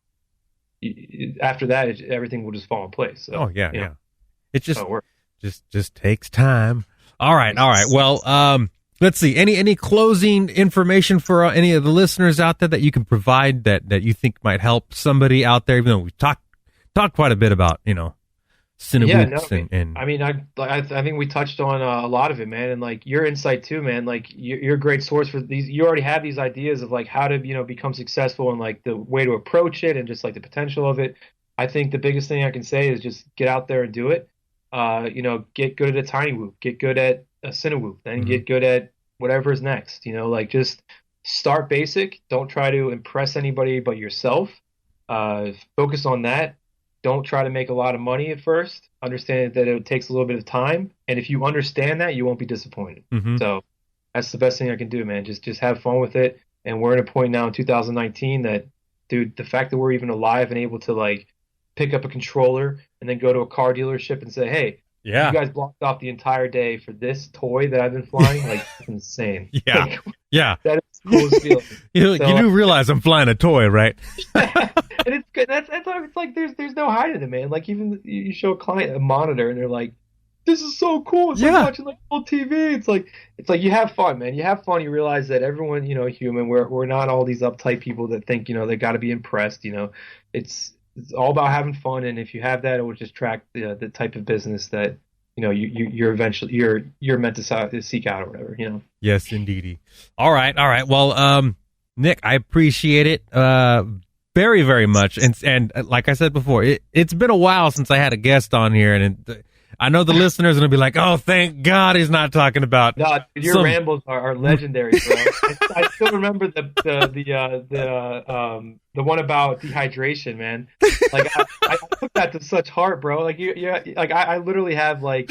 after that, everything will just fall in place. So, it just takes time. All right. Well, let's see. Any closing information for any of the listeners out there that you can provide that you think might help somebody out there? Even though we've talked quite a bit about, you know, Cinewhoops and I mean, I think we touched on a lot of it, man. And like your insight too, man. Like you're a great source for these. You already have these ideas of like how to, you know, become successful and like the way to approach it and just like the potential of it. I think the biggest thing I can say is just get out there and do it. You know, get good at a tiny whoop, get good at a Cinewhoop, then get good at whatever is next. You know, like just start basic. Don't try to impress anybody but yourself. Focus on that. Don't try to make a lot of money at first. Understand that it takes a little bit of time, and if you understand that, you won't be disappointed. So that's the best thing I can do, man. Just have fun with it. And we're at a point now in 2019 that, dude, the fact that we're even alive and able to like pick up a controller and then go to a car dealership and say, hey, you guys blocked off the entire day for this toy that I've been flying, like, it's insane. That is the coolest feeling. You do realize I'm flying a toy, right? And it's good. It's like there's no hiding it, man. Like even you show a client a monitor and they're like, this is so cool. It's like watching like old TV. It's like you have fun, man. You have fun. You realize that everyone, you know, human. We're not all these uptight people that think, you know, they got to be impressed. You know, it's all about having fun. And if you have that, it will just attract the type of business that, you know, you're eventually you're meant to seek out or whatever. You know. Yes, indeedy. All right. Well, Nick, I appreciate it very, very much. And like I said before, it's been a while since I had a guest on here, and I know the listeners are gonna be like, "Oh, thank God he's not talking about." No, your rambles are legendary, bro. I still remember the one about dehydration, man. Like I took that to such heart, bro. Like like I literally have like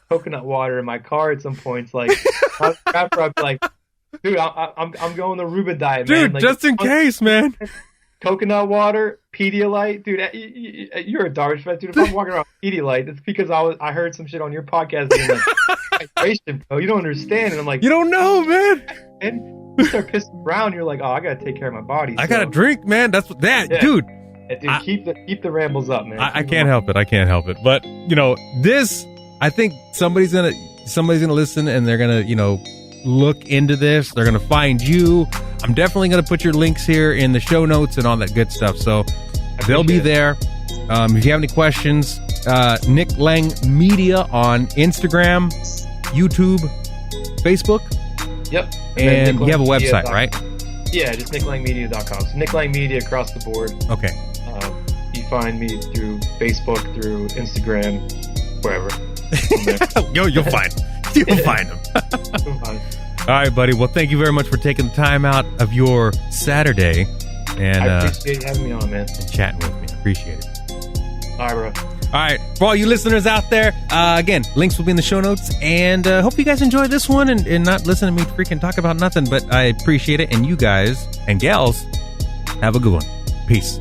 coconut water in my car at some points. Like after I'm like, dude, I'm going the Ruben diet, man. Dude, like, just in case, man. Coconut water, Pedialyte, dude. You're a garbage fan, dude. If I'm walking around with Pedialyte, it's because I heard some shit on your podcast being like, hydration, bro. You don't understand, and I'm like, you don't know, man. And you start pissing around. You're like, oh, I gotta take care of my body. I gotta drink, man. That's what dude. And dude, keep the rambles up, man. I can't help it. I can't help it. But you know, this, I think somebody's gonna listen, and they're gonna, you know, look into this. They're gonna find you. I'm definitely gonna put your links here in the show notes and all that good stuff, so they'll be there. If you have any questions, Nick Lang Media on Instagram, YouTube, Facebook. Yep. And you have a website, right? Yeah, just nicklangmedia.com. So Nick Lang Media across the board. Okay. You find me through Facebook, through Instagram, wherever. You'll find them. You'll find them. All right, buddy. Well, thank you very much for taking the time out of your Saturday. And I appreciate you having me on, man. And chatting with me. I appreciate it. All right, bro. All right. For all you listeners out there, again, links will be in the show notes. And hope you guys enjoy this one and not listen to me freaking talk about nothing. But I appreciate it. And you guys and gals, have a good one. Peace.